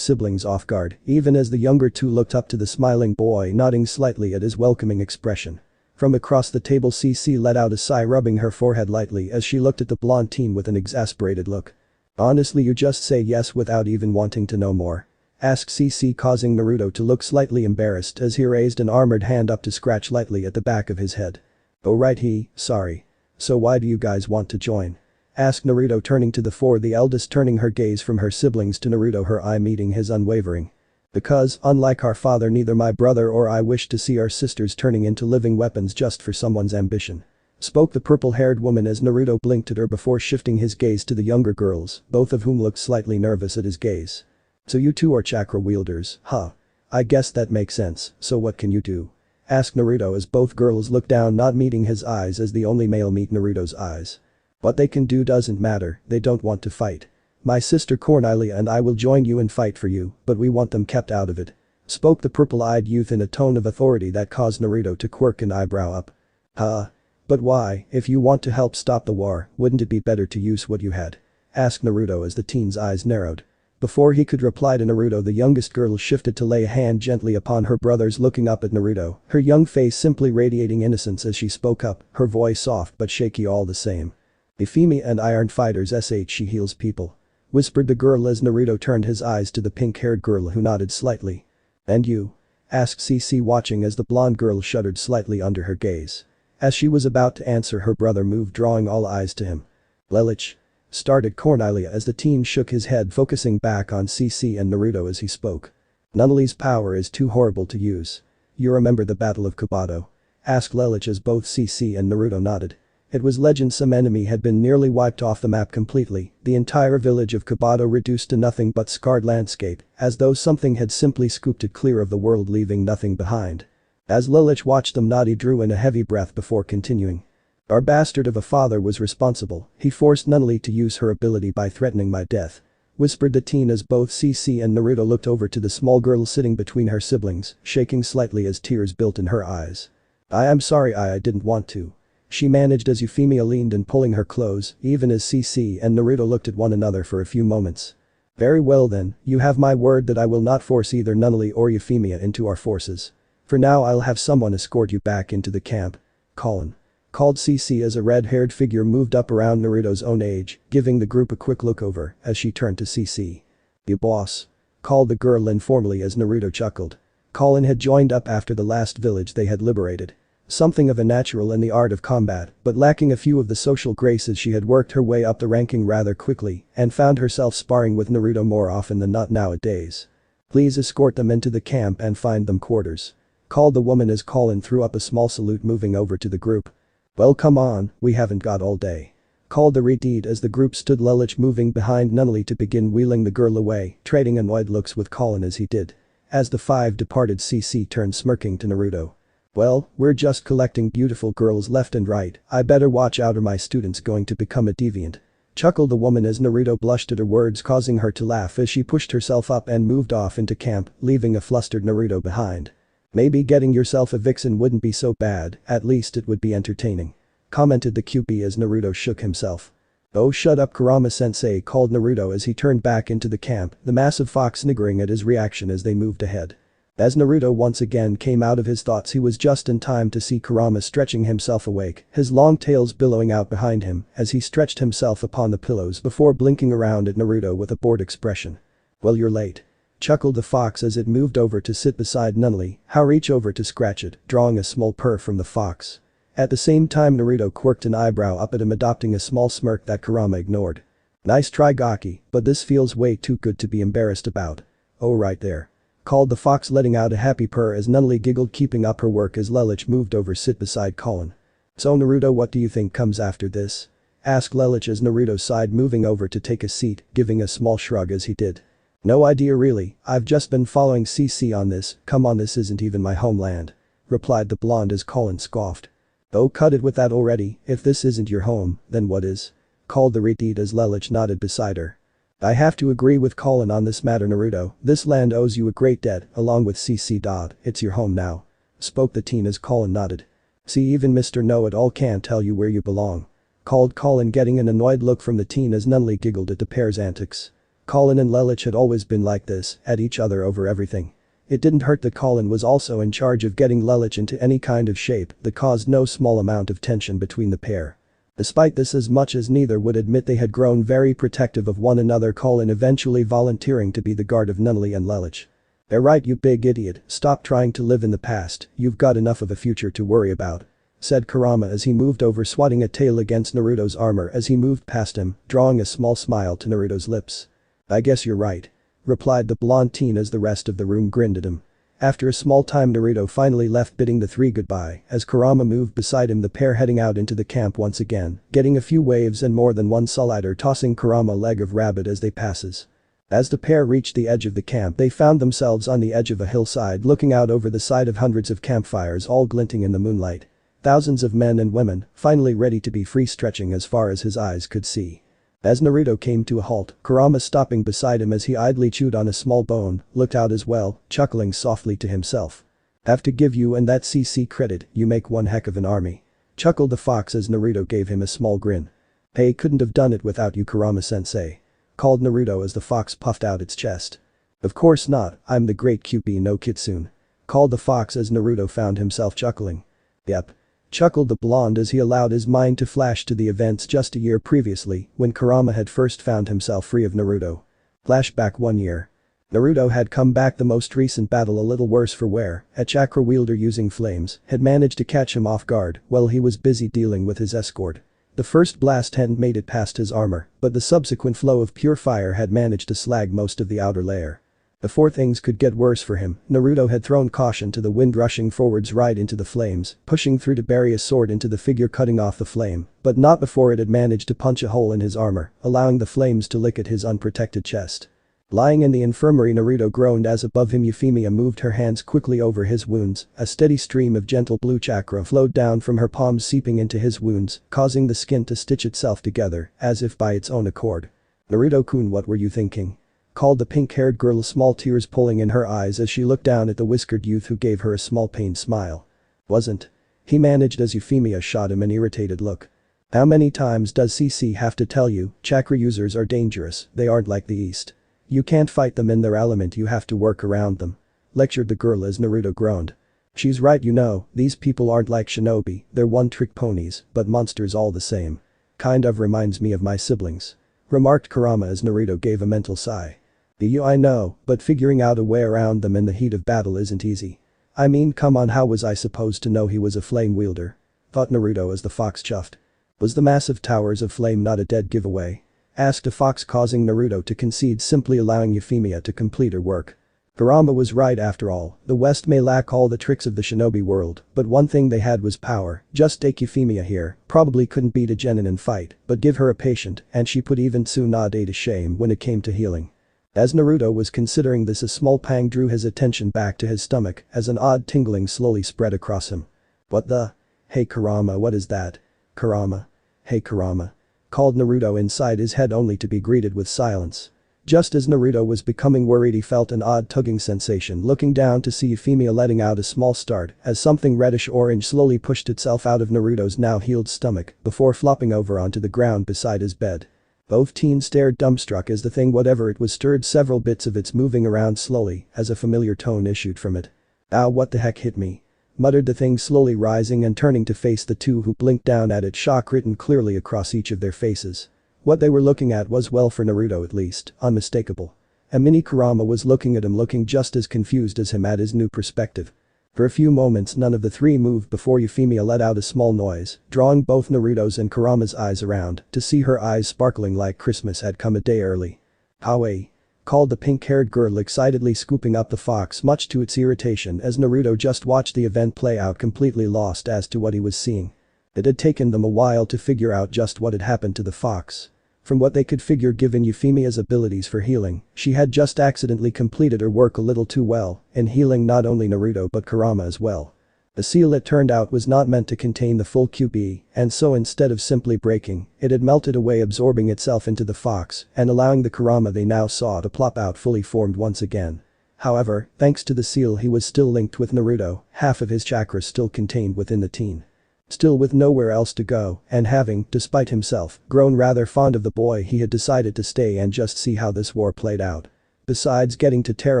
siblings off guard, even as the younger 2 looked up to the smiling boy, nodding slightly at his welcoming expression. From across the table, CC let out a sigh, rubbing her forehead lightly as she looked at the blonde teen with an exasperated look. "Honestly, you just say yes without even wanting to know more?" asked CC, causing Naruto to look slightly embarrassed as he raised an armored hand up to scratch lightly at the back of his head. "Oh right, sorry. So why do you guys want to join?" asked Naruto, turning to the 4, the eldest turning her gaze from her siblings to Naruto, her eye meeting his unwavering. "Because, unlike our father, neither my brother or I wish to see our sisters turning into living weapons just for someone's ambition," spoke the purple-haired woman as Naruto blinked at her before shifting his gaze to the younger girls, both of whom looked slightly nervous at his gaze. "So you 2 are chakra wielders, huh? I guess that makes sense, so what can you do?" asked Naruto as both girls looked down, not meeting his eyes as the only male meet Naruto's eyes. "What they can do doesn't matter, they don't want to fight. My sister Cornelia and I will join you and fight for you, but we want them kept out of it," spoke the purple-eyed youth in a tone of authority that caused Naruto to quirk an eyebrow up. "Huh? But why, if you want to help stop the war, wouldn't it be better to use what you had?" asked Naruto as the teen's eyes narrowed. Before he could reply to Naruto, the youngest girl shifted to lay a hand gently upon her brother's, looking up at Naruto, her young face simply radiating innocence as she spoke up, her voice soft but shaky all the same. "Euphemia and I aren't fighters, she heals people," whispered the girl as Naruto turned his eyes to the pink-haired girl, who nodded slightly. "And you?" asked CC, watching as the blonde girl shuddered slightly under her gaze. As she was about to answer, her brother moved, drawing all eyes to him. "Lelich?" started Cornelia as the teen shook his head, focusing back on CC and Naruto as he spoke. "Nunnally's power is too horrible to use. You remember the Battle of Kobato?" asked Lelich as both CC and Naruto nodded. It was legend some enemy had been nearly wiped off the map completely, the entire village of Kobato reduced to nothing but scarred landscape, as though something had simply scooped it clear of the world, leaving nothing behind. As Lelich watched them nod, he drew in a heavy breath before continuing. "Our bastard of a father was responsible, he forced Nunnally to use her ability by threatening my death," whispered the teen as both CC and Naruto looked over to the small girl sitting between her siblings, shaking slightly as tears built in her eyes. "I am sorry, I didn't want to," she managed as Euphemia leaned in, pulling her close, even as CC and Naruto looked at one another for a few moments. "Very well then, you have my word that I will not force either Nunnally or Euphemia into our forces. For now I'll have someone escort you back into the camp." "Colin," called CC as a red-haired figure moved up around Naruto's own age, giving the group a quick look over as she turned to CC. You boss. Called the girl informally as Naruto chuckled. Colin had joined up after the last village they had liberated. Something of a natural in the art of combat, but lacking a few of the social graces, she had worked her way up the ranking rather quickly and found herself sparring with Naruto more often than not nowadays. Please escort them into the camp and find them quarters. Called the woman as Colin threw up a small salute, moving over to the group. Well, come on, we haven't got all day. Called the redeed as the group stood, Lelich moving behind Nunnally to begin wheeling the girl away, trading annoyed looks with Colin as he did. As the five departed, CC turned smirking to Naruto. Well, we're just collecting beautiful girls left and right, I better watch out or my student's going to become a deviant. Chuckled the woman as Naruto blushed at her words, causing her to laugh as she pushed herself up and moved off into camp, leaving a flustered Naruto behind. Maybe getting yourself a vixen wouldn't be so bad, at least it would be entertaining. Commented the QB as Naruto shook himself. Oh, shut up, Kurama-sensei, called Naruto as he turned back into the camp, the massive fox sniggering at his reaction as they moved ahead. As Naruto once again came out of his thoughts, he was just in time to see Kurama stretching himself awake, his long tails billowing out behind him as he stretched himself upon the pillows before blinking around at Naruto with a bored expression. Well, you're late. Chuckled the fox as it moved over to sit beside Nunnally, how reach over to scratch it, drawing a small purr from the fox. At the same time, Naruto quirked an eyebrow up at him, adopting a small smirk that Kurama ignored. Nice try, Gaki, but this feels way too good to be embarrassed about. Oh, right there. Called the fox, letting out a happy purr as Nunnally giggled, keeping up her work as Lelich moved over sit beside Colin. So Naruto, what do you think comes after this? Asked Lelich as Naruto sighed, moving over to take a seat, giving a small shrug as he did. No idea really, I've just been following CC on this, come on, this isn't even my homeland. Replied the blonde as Colin scoffed. Oh, cut it with that already, if this isn't your home, then what is? Called the redeed as Lelich nodded beside her. I have to agree with Colin on this matter, Naruto, this land owes you a great debt, along with CC. It's your home now. Spoke the teen as Colin nodded. See, even Mr. Know-It-All can't tell you where you belong. Called Colin, getting an annoyed look from the teen as Nunnally giggled at the pair's antics. Colin and Lelich had always been like this, at each other over everything. It didn't hurt that Colin was also in charge of getting Lelich into any kind of shape that caused no small amount of tension between the pair. Despite this, as much as neither would admit, they had grown very protective of one another, Colin eventually volunteering to be the guard of Nunnally and Lelich. They're right, you big idiot, stop trying to live in the past, you've got enough of a future to worry about. Said Kurama as he moved over, swatting a tail against Naruto's armor as he moved past him, drawing a small smile to Naruto's lips. I guess you're right. Replied the blonde teen as the rest of the room grinned at him. After a small time, Naruto finally left, bidding the three goodbye as Kurama moved beside him, the pair heading out into the camp once again, getting a few waves and more than one solider tossing Kurama a leg of rabbit as they passes. As the pair reached the edge of the camp, they found themselves on the edge of a hillside, looking out over the side of hundreds of campfires all glinting in the moonlight. Thousands of men and women, finally ready to be free, stretching as far as his eyes could see. As Naruto came to a halt, Kurama stopping beside him as he idly chewed on a small bone, looked out as well, chuckling softly to himself. Have to give you and that CC credit, you make one heck of an army. Chuckled the fox as Naruto gave him a small grin. Hey, couldn't have done it without you, Kurama-sensei. Called Naruto as the fox puffed out its chest. Of course not, I'm the great QP no Kitsune. Called the fox as Naruto found himself chuckling. Yep. Chuckled the blonde as he allowed his mind to flash to the events just a year previously when Kurama had first found himself free of Naruto. Flashback 1 year. Naruto had come back, the most recent battle a little worse for wear, a chakra wielder using flames had managed to catch him off guard while he was busy dealing with his escort. The first blast hadn't made it past his armor, but the subsequent flow of pure fire had managed to slag most of the outer layer. Before things could get worse for him, Naruto had thrown caution to the wind, rushing forwards right into the flames, pushing through to bury a sword into the figure, cutting off the flame, but not before it had managed to punch a hole in his armor, allowing the flames to lick at his unprotected chest. Lying in the infirmary, Naruto groaned as above him Euphemia moved her hands quickly over his wounds, a steady stream of gentle blue chakra flowed down from her palms, seeping into his wounds, causing the skin to stitch itself together, as if by its own accord. Naruto-kun, what were you thinking? Called the pink-haired girl, small tears pulling in her eyes as she looked down at the whiskered youth who gave her a small pained smile. Wasn't. He managed as Euphemia shot him an irritated look. How many times does CC have to tell you, chakra users are dangerous, they aren't like the East. You can't fight them in their element, you have to work around them. Lectured the girl as Naruto groaned. She's right, you know, these people aren't like shinobi, they're one-trick ponies, but monsters all the same. Kind of reminds me of my siblings. Remarked Kurama as Naruto gave a mental sigh. I know, but figuring out a way around them in the heat of battle isn't easy. I mean, come on, how was I supposed to know he was a flame wielder? Thought Naruto as the fox chuffed. Was the massive towers of flame not a dead giveaway? Asked a fox, causing Naruto to concede, simply allowing Euphemia to complete her work. Kurama was right after all. The West may lack all the tricks of the shinobi world, but one thing they had was power. Just take Euphemia here, probably couldn't beat a genin in fight, but give her a patient and she put even Tsunade to shame when it came to healing. As Naruto was considering this, a small pang drew his attention back to his stomach as an odd tingling slowly spread across him. What the? Hey Kurama, what is that? Kurama. Hey Kurama. Called Naruto inside his head, only to be greeted with silence. Just as Naruto was becoming worried, he felt an odd tugging sensation, looking down to see Euphemia letting out a small start as something reddish-orange slowly pushed itself out of Naruto's now healed stomach before flopping over onto the ground beside his bed. Both teens stared dumbstruck as the thing, whatever it was, stirred, several bits of its moving around slowly as a familiar tone issued from it. "Ow, what the heck hit me?" muttered the thing, slowly rising and turning to face the two, who blinked down at it, shock written clearly across each of their faces. What they were looking at was, well, for Naruto at least, unmistakable. A mini Kurama was looking at him, looking just as confused as him at his new perspective. For a few moments none of the three moved before Euphemia let out a small noise, drawing both Naruto's and Kurama's eyes around to see her eyes sparkling like Christmas had come a day early. "Howie," called the pink-haired girl, excitedly scooping up the fox, much to its irritation, as Naruto just watched the event play out, completely lost as to what he was seeing. It had taken them a while to figure out just what had happened to the fox. From what they could figure, given Euphemia's abilities for healing, she had just accidentally completed her work a little too well in healing not only Naruto but Kurama as well. The seal, it turned out, was not meant to contain the full QB, and so instead of simply breaking, it had melted away, absorbing itself into the fox and allowing the Kurama they now saw to plop out fully formed once again. However, thanks to the seal, he was still linked with Naruto, half of his chakras still contained within the teen. Still with nowhere else to go, and having, despite himself, grown rather fond of the boy, he had decided to stay and just see how this war played out. Besides, getting to tear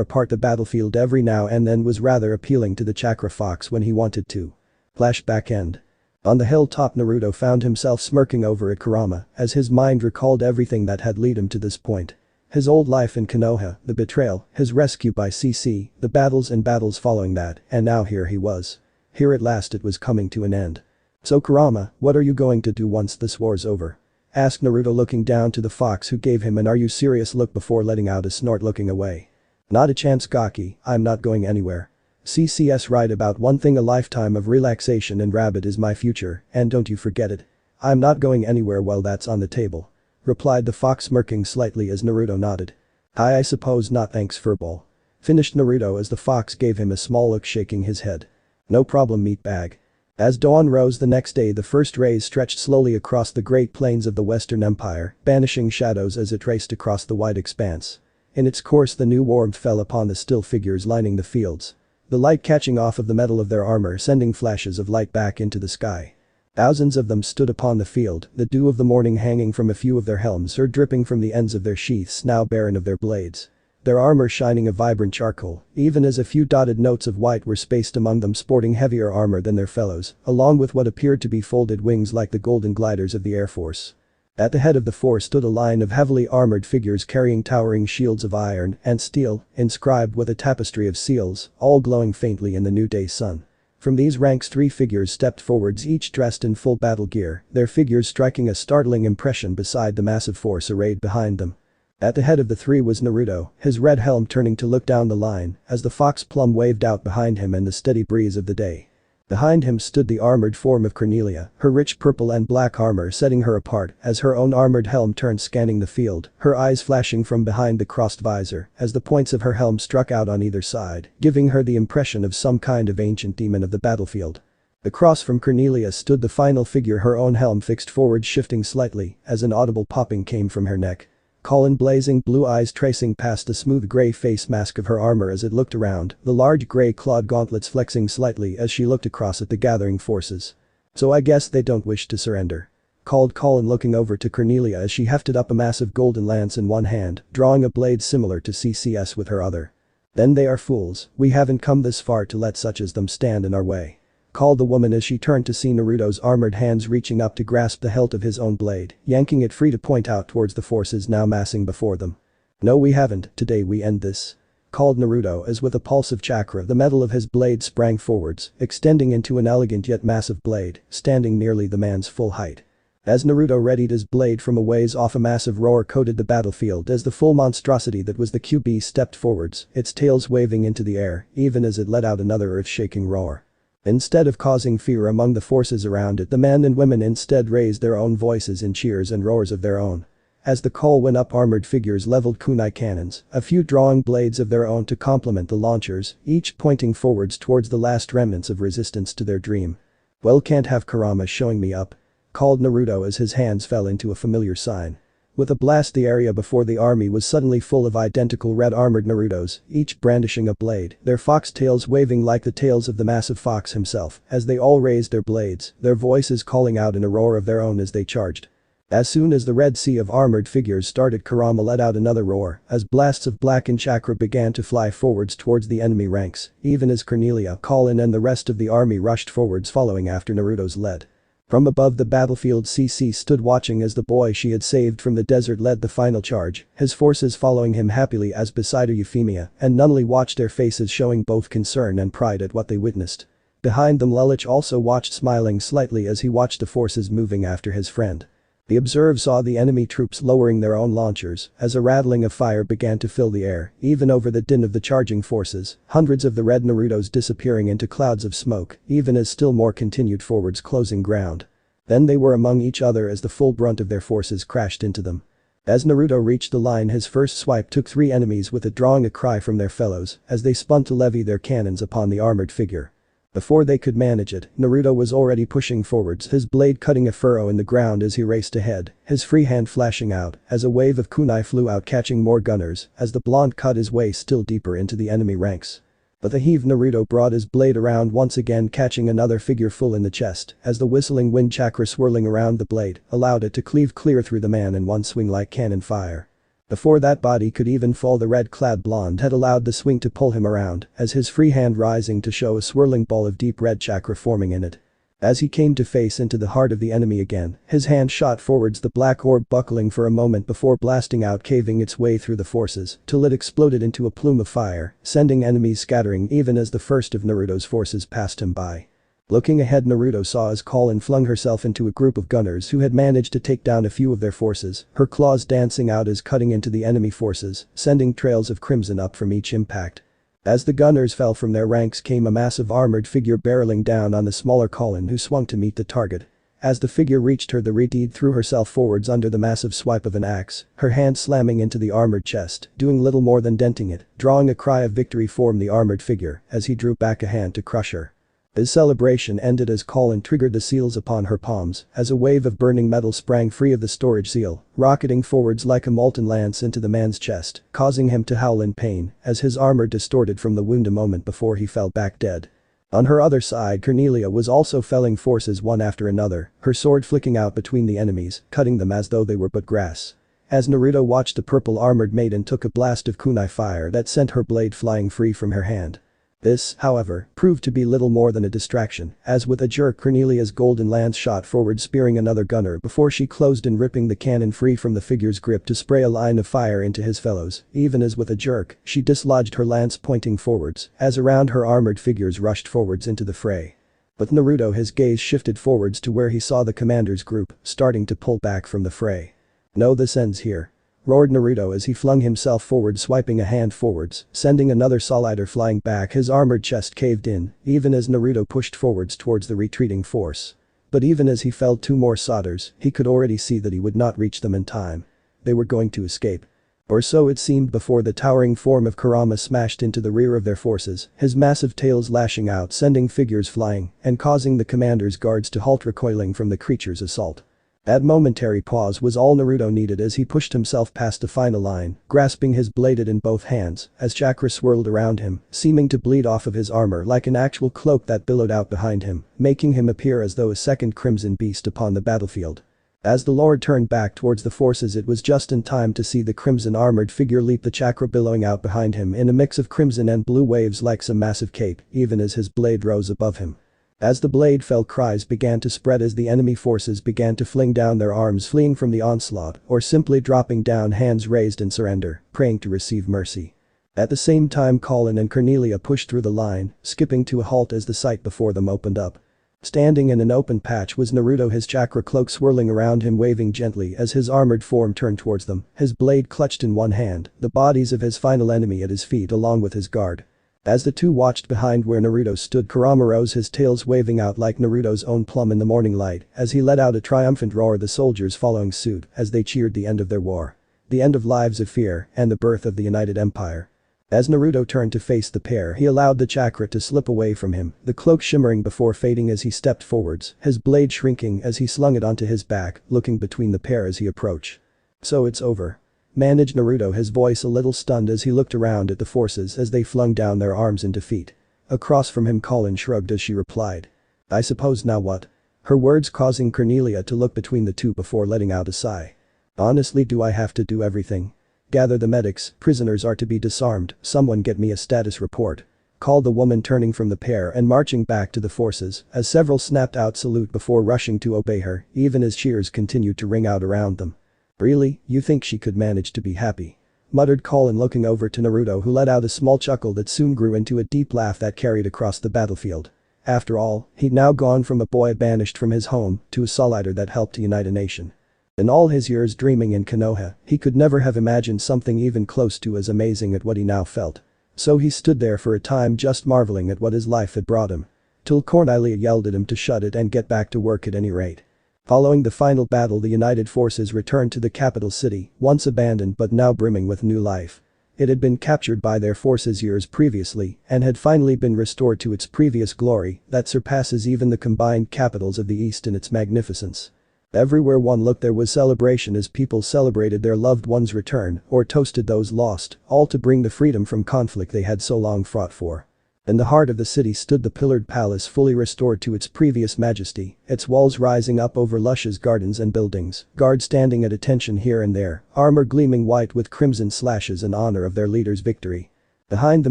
apart the battlefield every now and then was rather appealing to the chakra fox when he wanted to. Flashback end. On the hilltop, Naruto found himself smirking over at Kurama as his mind recalled everything that had led him to this point. His old life in Konoha, the betrayal, his rescue by CC, the battles and battles following that, and now here he was. Here at last it was coming to an end. "So Kurama, what are you going to do once this war's over?" asked Naruto, looking down to the fox, who gave him an "are you serious" look before letting out a snort, looking away. "Not a chance, Gaki, I'm not going anywhere. CC's right about one thing, a lifetime of relaxation and rabbit is my future, and don't you forget it. I'm not going anywhere while that's on the table," replied the fox, smirking slightly as Naruto nodded. I suppose not, thanks furball," finished Naruto as the fox gave him a small look, shaking his head. "No problem, meatbag." As dawn rose the next day, the first rays stretched slowly across the great plains of the Western Empire, banishing shadows as it raced across the wide expanse. In its course, the new warmth fell upon the still figures lining the fields. The light catching off of the metal of their armor, sending flashes of light back into the sky. Thousands of them stood upon the field, the dew of the morning hanging from a few of their helms or dripping from the ends of their sheaths, now barren of their blades. Their armor shining a vibrant charcoal, even as a few dotted notes of white were spaced among them, sporting heavier armor than their fellows, along with what appeared to be folded wings like the golden gliders of the Air Force. At the head of the four stood a line of heavily armored figures carrying towering shields of iron and steel, inscribed with a tapestry of seals, all glowing faintly in the noonday sun. From these ranks 3 figures stepped forwards, each dressed in full battle gear, their figures striking a startling impression beside the massive force arrayed behind them. At the head of the 3 was Naruto, his red helm turning to look down the line as the fox plum waved out behind him in the steady breeze of the day. Behind him stood the armored form of Cornelia, her rich purple and black armor setting her apart as her own armored helm turned, scanning the field, her eyes flashing from behind the crossed visor as the points of her helm struck out on either side, giving her the impression of some kind of ancient demon of the battlefield. Across from Cornelia stood the final figure, her own helm fixed forward, shifting slightly as an audible popping came from her neck. Colin, blazing blue eyes tracing past the smooth gray face mask of her armor as it looked around, the large gray clawed gauntlets flexing slightly as she looked across at the gathering forces. "So I guess they don't wish to surrender," called Colin, looking over to Cornelia as she hefted up a massive golden lance in one hand, drawing a blade similar to CC's with her other. "Then they are fools, we haven't come this far to let such as them stand in our way," called the woman as she turned to see Naruto's armored hands reaching up to grasp the hilt of his own blade, yanking it free to point out towards the forces now massing before them. "No, we haven't, today we end this," called Naruto as with a pulse of chakra the metal of his blade sprang forwards, extending into an elegant yet massive blade, standing nearly the man's full height. As Naruto readied his blade from a ways off, a massive roar coated the battlefield as the full monstrosity that was the QB stepped forwards, its tails waving into the air, even as it let out another earth-shaking roar. Instead of causing fear among the forces around it, the men and women instead raised their own voices in cheers and roars of their own. As the call went up, armored figures leveled kunai cannons, a few drawing blades of their own to complement the launchers, each pointing forwards towards the last remnants of resistance to their dream. "Well, can't have Kurama showing me up," called Naruto as his hands fell into a familiar sign. With a blast, the area before the army was suddenly full of identical red-armored Narutos, each brandishing a blade, their fox tails waving like the tails of the massive fox himself, as they all raised their blades, their voices calling out in a roar of their own as they charged. As soon as the red sea of armored figures started, Kurama let out another roar as blasts of blackened chakra began to fly forwards towards the enemy ranks, even as Cornelia, Colin and the rest of the army rushed forwards following after Naruto's lead. From above the battlefield, CC stood watching as the boy she had saved from the desert led the final charge, his forces following him happily as beside her Euphemia and Nunley watched, their faces showing both concern and pride at what they witnessed. Behind them, Lelich also watched, smiling slightly as he watched the forces moving after his friend. The observer saw the enemy troops lowering their own launchers as a rattling of fire began to fill the air, even over the din of the charging forces, hundreds of the red Narutos disappearing into clouds of smoke, even as still more continued forwards, closing ground. Then they were among each other as the full brunt of their forces crashed into them. As Naruto reached the line, his first swipe took three enemies with it, drawing a cry from their fellows as they spun to levy their cannons upon the armored figure. Before they could manage it, Naruto was already pushing forwards, his blade cutting a furrow in the ground as he raced ahead, his free hand flashing out as a wave of kunai flew out, catching more gunners as the blonde cut his way still deeper into the enemy ranks. With a heave, Naruto brought his blade around once again, catching another figure full in the chest as the whistling wind chakra swirling around the blade allowed it to cleave clear through the man in one swing like cannon fire. Before that body could even fall, the red-clad blonde had allowed the swing to pull him around as his free hand rising to show a swirling ball of deep red chakra forming in it. As he came to face into the heart of the enemy again, his hand shot forwards, the black orb buckling for a moment before blasting out, caving its way through the forces till it exploded into a plume of fire, sending enemies scattering even as the first of Naruto's forces passed him by. Looking ahead, Naruto saw as Colin flung herself into a group of gunners who had managed to take down a few of their forces, her claws dancing out as cutting into the enemy forces, sending trails of crimson up from each impact. As the gunners fell from their ranks came a massive armored figure barreling down on the smaller Colin, who swung to meet the target. As the figure reached her, the Redeed threw herself forwards under the massive swipe of an axe, her hand slamming into the armored chest, doing little more than denting it, drawing a cry of victory from the armored figure as he drew back a hand to crush her. His celebration ended as Colin triggered the seals upon her palms as a wave of burning metal sprang free of the storage seal, rocketing forwards like a molten lance into the man's chest, causing him to howl in pain as his armor distorted from the wound a moment before he fell back dead. On her other side, Cornelia was also felling forces one after another, her sword flicking out between the enemies, cutting them as though they were but grass. As Naruto watched, the purple armored maiden took a blast of kunai fire that sent her blade flying free from her hand. This, however, proved to be little more than a distraction, as with a jerk Cornelia's golden lance shot forward, spearing another gunner before she closed in, ripping the cannon free from the figure's grip to spray a line of fire into his fellows. Even as with a jerk, she dislodged her lance pointing forwards as around her armored figures rushed forwards into the fray. With Naruto, his gaze shifted forwards to where he saw the commander's group starting to pull back from the fray. "No, this ends here," roared Naruto as he flung himself forward, swiping a hand forwards, sending another solider flying back. His armored chest caved in, even as Naruto pushed forwards towards the retreating force. But even as he felled two more solders, he could already see that he would not reach them in time. They were going to escape. Or so it seemed before the towering form of Kurama smashed into the rear of their forces, his massive tails lashing out, sending figures flying and causing the commander's guards to halt, recoiling from the creature's assault. That momentary pause was all Naruto needed as he pushed himself past the final line, grasping his blade in both hands as chakra swirled around him, seeming to bleed off of his armor like an actual cloak that billowed out behind him, making him appear as though a second crimson beast upon the battlefield. As the lord turned back towards the forces, it was just in time to see the crimson armored figure leap, the chakra billowing out behind him in a mix of crimson and blue waves like some massive cape, even as his blade rose above him. As the blade fell, cries began to spread as the enemy forces began to fling down their arms, fleeing from the onslaught or simply dropping down, hands raised in surrender, praying to receive mercy. At the same time, Colin and Cornelia pushed through the line, skipping to a halt as the sight before them opened up. Standing in an open patch was Naruto, his chakra cloak swirling around him, waving gently as his armored form turned towards them, his blade clutched in one hand, the bodies of his final enemy at his feet along with his guard. As the two watched behind where Naruto stood, Kurama rose, his tails waving out like Naruto's own plum in the morning light as he let out a triumphant roar, the soldiers following suit as they cheered the end of their war. The end of lives of fear and the birth of the United Empire. As Naruto turned to face the pair, he allowed the chakra to slip away from him, the cloak shimmering before fading as he stepped forwards, his blade shrinking as he slung it onto his back, looking between the pair as he approached. "So it's over," managed Naruto, his voice a little stunned as he looked around at the forces as they flung down their arms in defeat. Across from him, Colin shrugged as she replied. "I suppose now what?" Her words causing Cornelia to look between the two before letting out a sigh. "Honestly, do I have to do everything? Gather the medics, prisoners are to be disarmed, someone get me a status report," called the woman, turning from the pair and marching back to the forces as several snapped out salute before rushing to obey her, even as cheers continued to ring out around them. "Really, you think she could manage to be happy?" muttered Colin, looking over to Naruto, who let out a small chuckle that soon grew into a deep laugh that carried across the battlefield. After all, he'd now gone from a boy banished from his home to a solider that helped to unite a nation. In all his years dreaming in Konoha, he could never have imagined something even close to as amazing at what he now felt. So he stood there for a time, just marveling at what his life had brought him. Till Cornelia yelled at him to shut it and get back to work at any rate. Following the final battle, the united forces returned to the capital city, once abandoned but now brimming with new life. It had been captured by their forces years previously and had finally been restored to its previous glory that surpasses even the combined capitals of the East in its magnificence. Everywhere one looked there was celebration as people celebrated their loved ones' return or toasted those lost, all to bring the freedom from conflict they had so long fought for. In the heart of the city stood the pillared palace, fully restored to its previous majesty, its walls rising up over luscious gardens and buildings, guards standing at attention here and there, armor gleaming white with crimson slashes in honor of their leader's victory. Behind the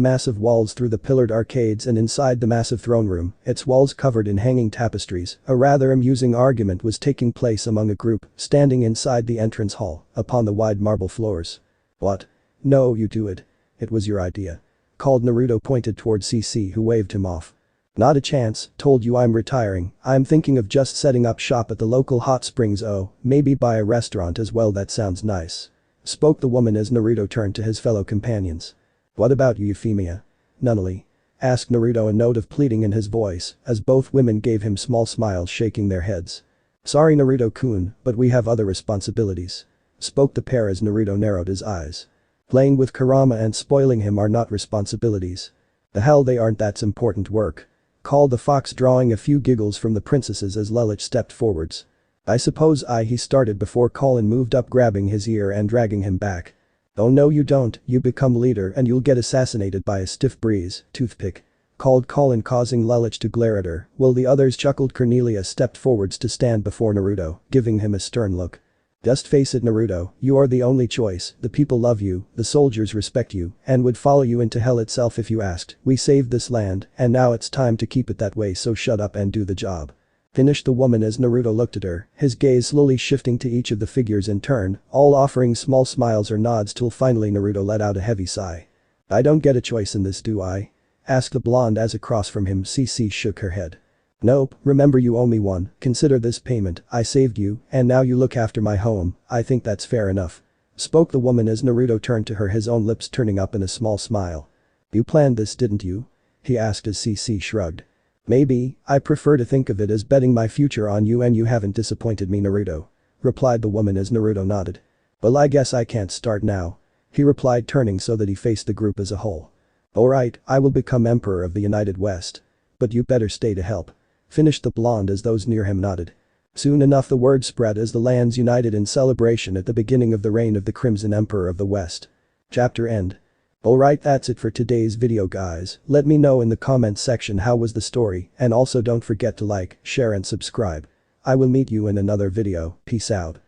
massive walls, through the pillared arcades and inside the massive throne room, its walls covered in hanging tapestries, a rather amusing argument was taking place among a group standing inside the entrance hall, upon the wide marble floors. "What? No, you do it. It was your idea," called Naruto, pointed toward CC, who waved him off. "Not a chance, told you I'm retiring, I'm thinking of just setting up shop at the local hot springs, oh, maybe buy a restaurant as well, that sounds nice," spoke the woman as Naruto turned to his fellow companions. "What about you, Euphemia? Nunnally?" asked Naruto, a note of pleading in his voice as both women gave him small smiles, shaking their heads. "Sorry Naruto-kun, but we have other responsibilities," spoke the pair as Naruto narrowed his eyes. "Playing with Kurama and spoiling him are not responsibilities. The hell they aren't, that's important work," called the fox, drawing a few giggles from the princesses as Lelich stepped forwards. "I suppose he started before Colin moved up, grabbing his ear and dragging him back. "Oh no you don't, you become leader and you'll get assassinated by a stiff breeze, toothpick," called Colin, causing Lelich to glare at her, while the others chuckled. Cornelia stepped forwards to stand before Naruto, giving him a stern look. "Just face it, Naruto, you are the only choice, the people love you, the soldiers respect you, and would follow you into hell itself if you asked. We saved this land, and now it's time to keep it that way, so shut up and do the job," finished the woman as Naruto looked at her, his gaze slowly shifting to each of the figures in turn, all offering small smiles or nods till finally Naruto let out a heavy sigh. "I don't get a choice in this, do I?" asked the blonde as across from him CC shook her head. "Nope, remember you owe me one, consider this payment, I saved you, and now you look after my home, I think that's fair enough," spoke the woman as Naruto turned to her, his own lips turning up in a small smile. "You planned this, didn't you?" he asked as CC shrugged. "Maybe, I prefer to think of it as betting my future on you, and you haven't disappointed me, Naruto," replied the woman as Naruto nodded. "Well, I guess I can't start now," he replied, turning so that he faced the group as a whole. "Alright, I will become Emperor of the United West. But you better stay to help," finished the blonde as those near him nodded. Soon enough the word spread as the lands united in celebration at the beginning of the reign of the Crimson Emperor of the West. Chapter end. Alright, that's it for today's video guys, let me know in the comments section how was the story, and also don't forget to like, share and subscribe. I will meet you in another video, peace out.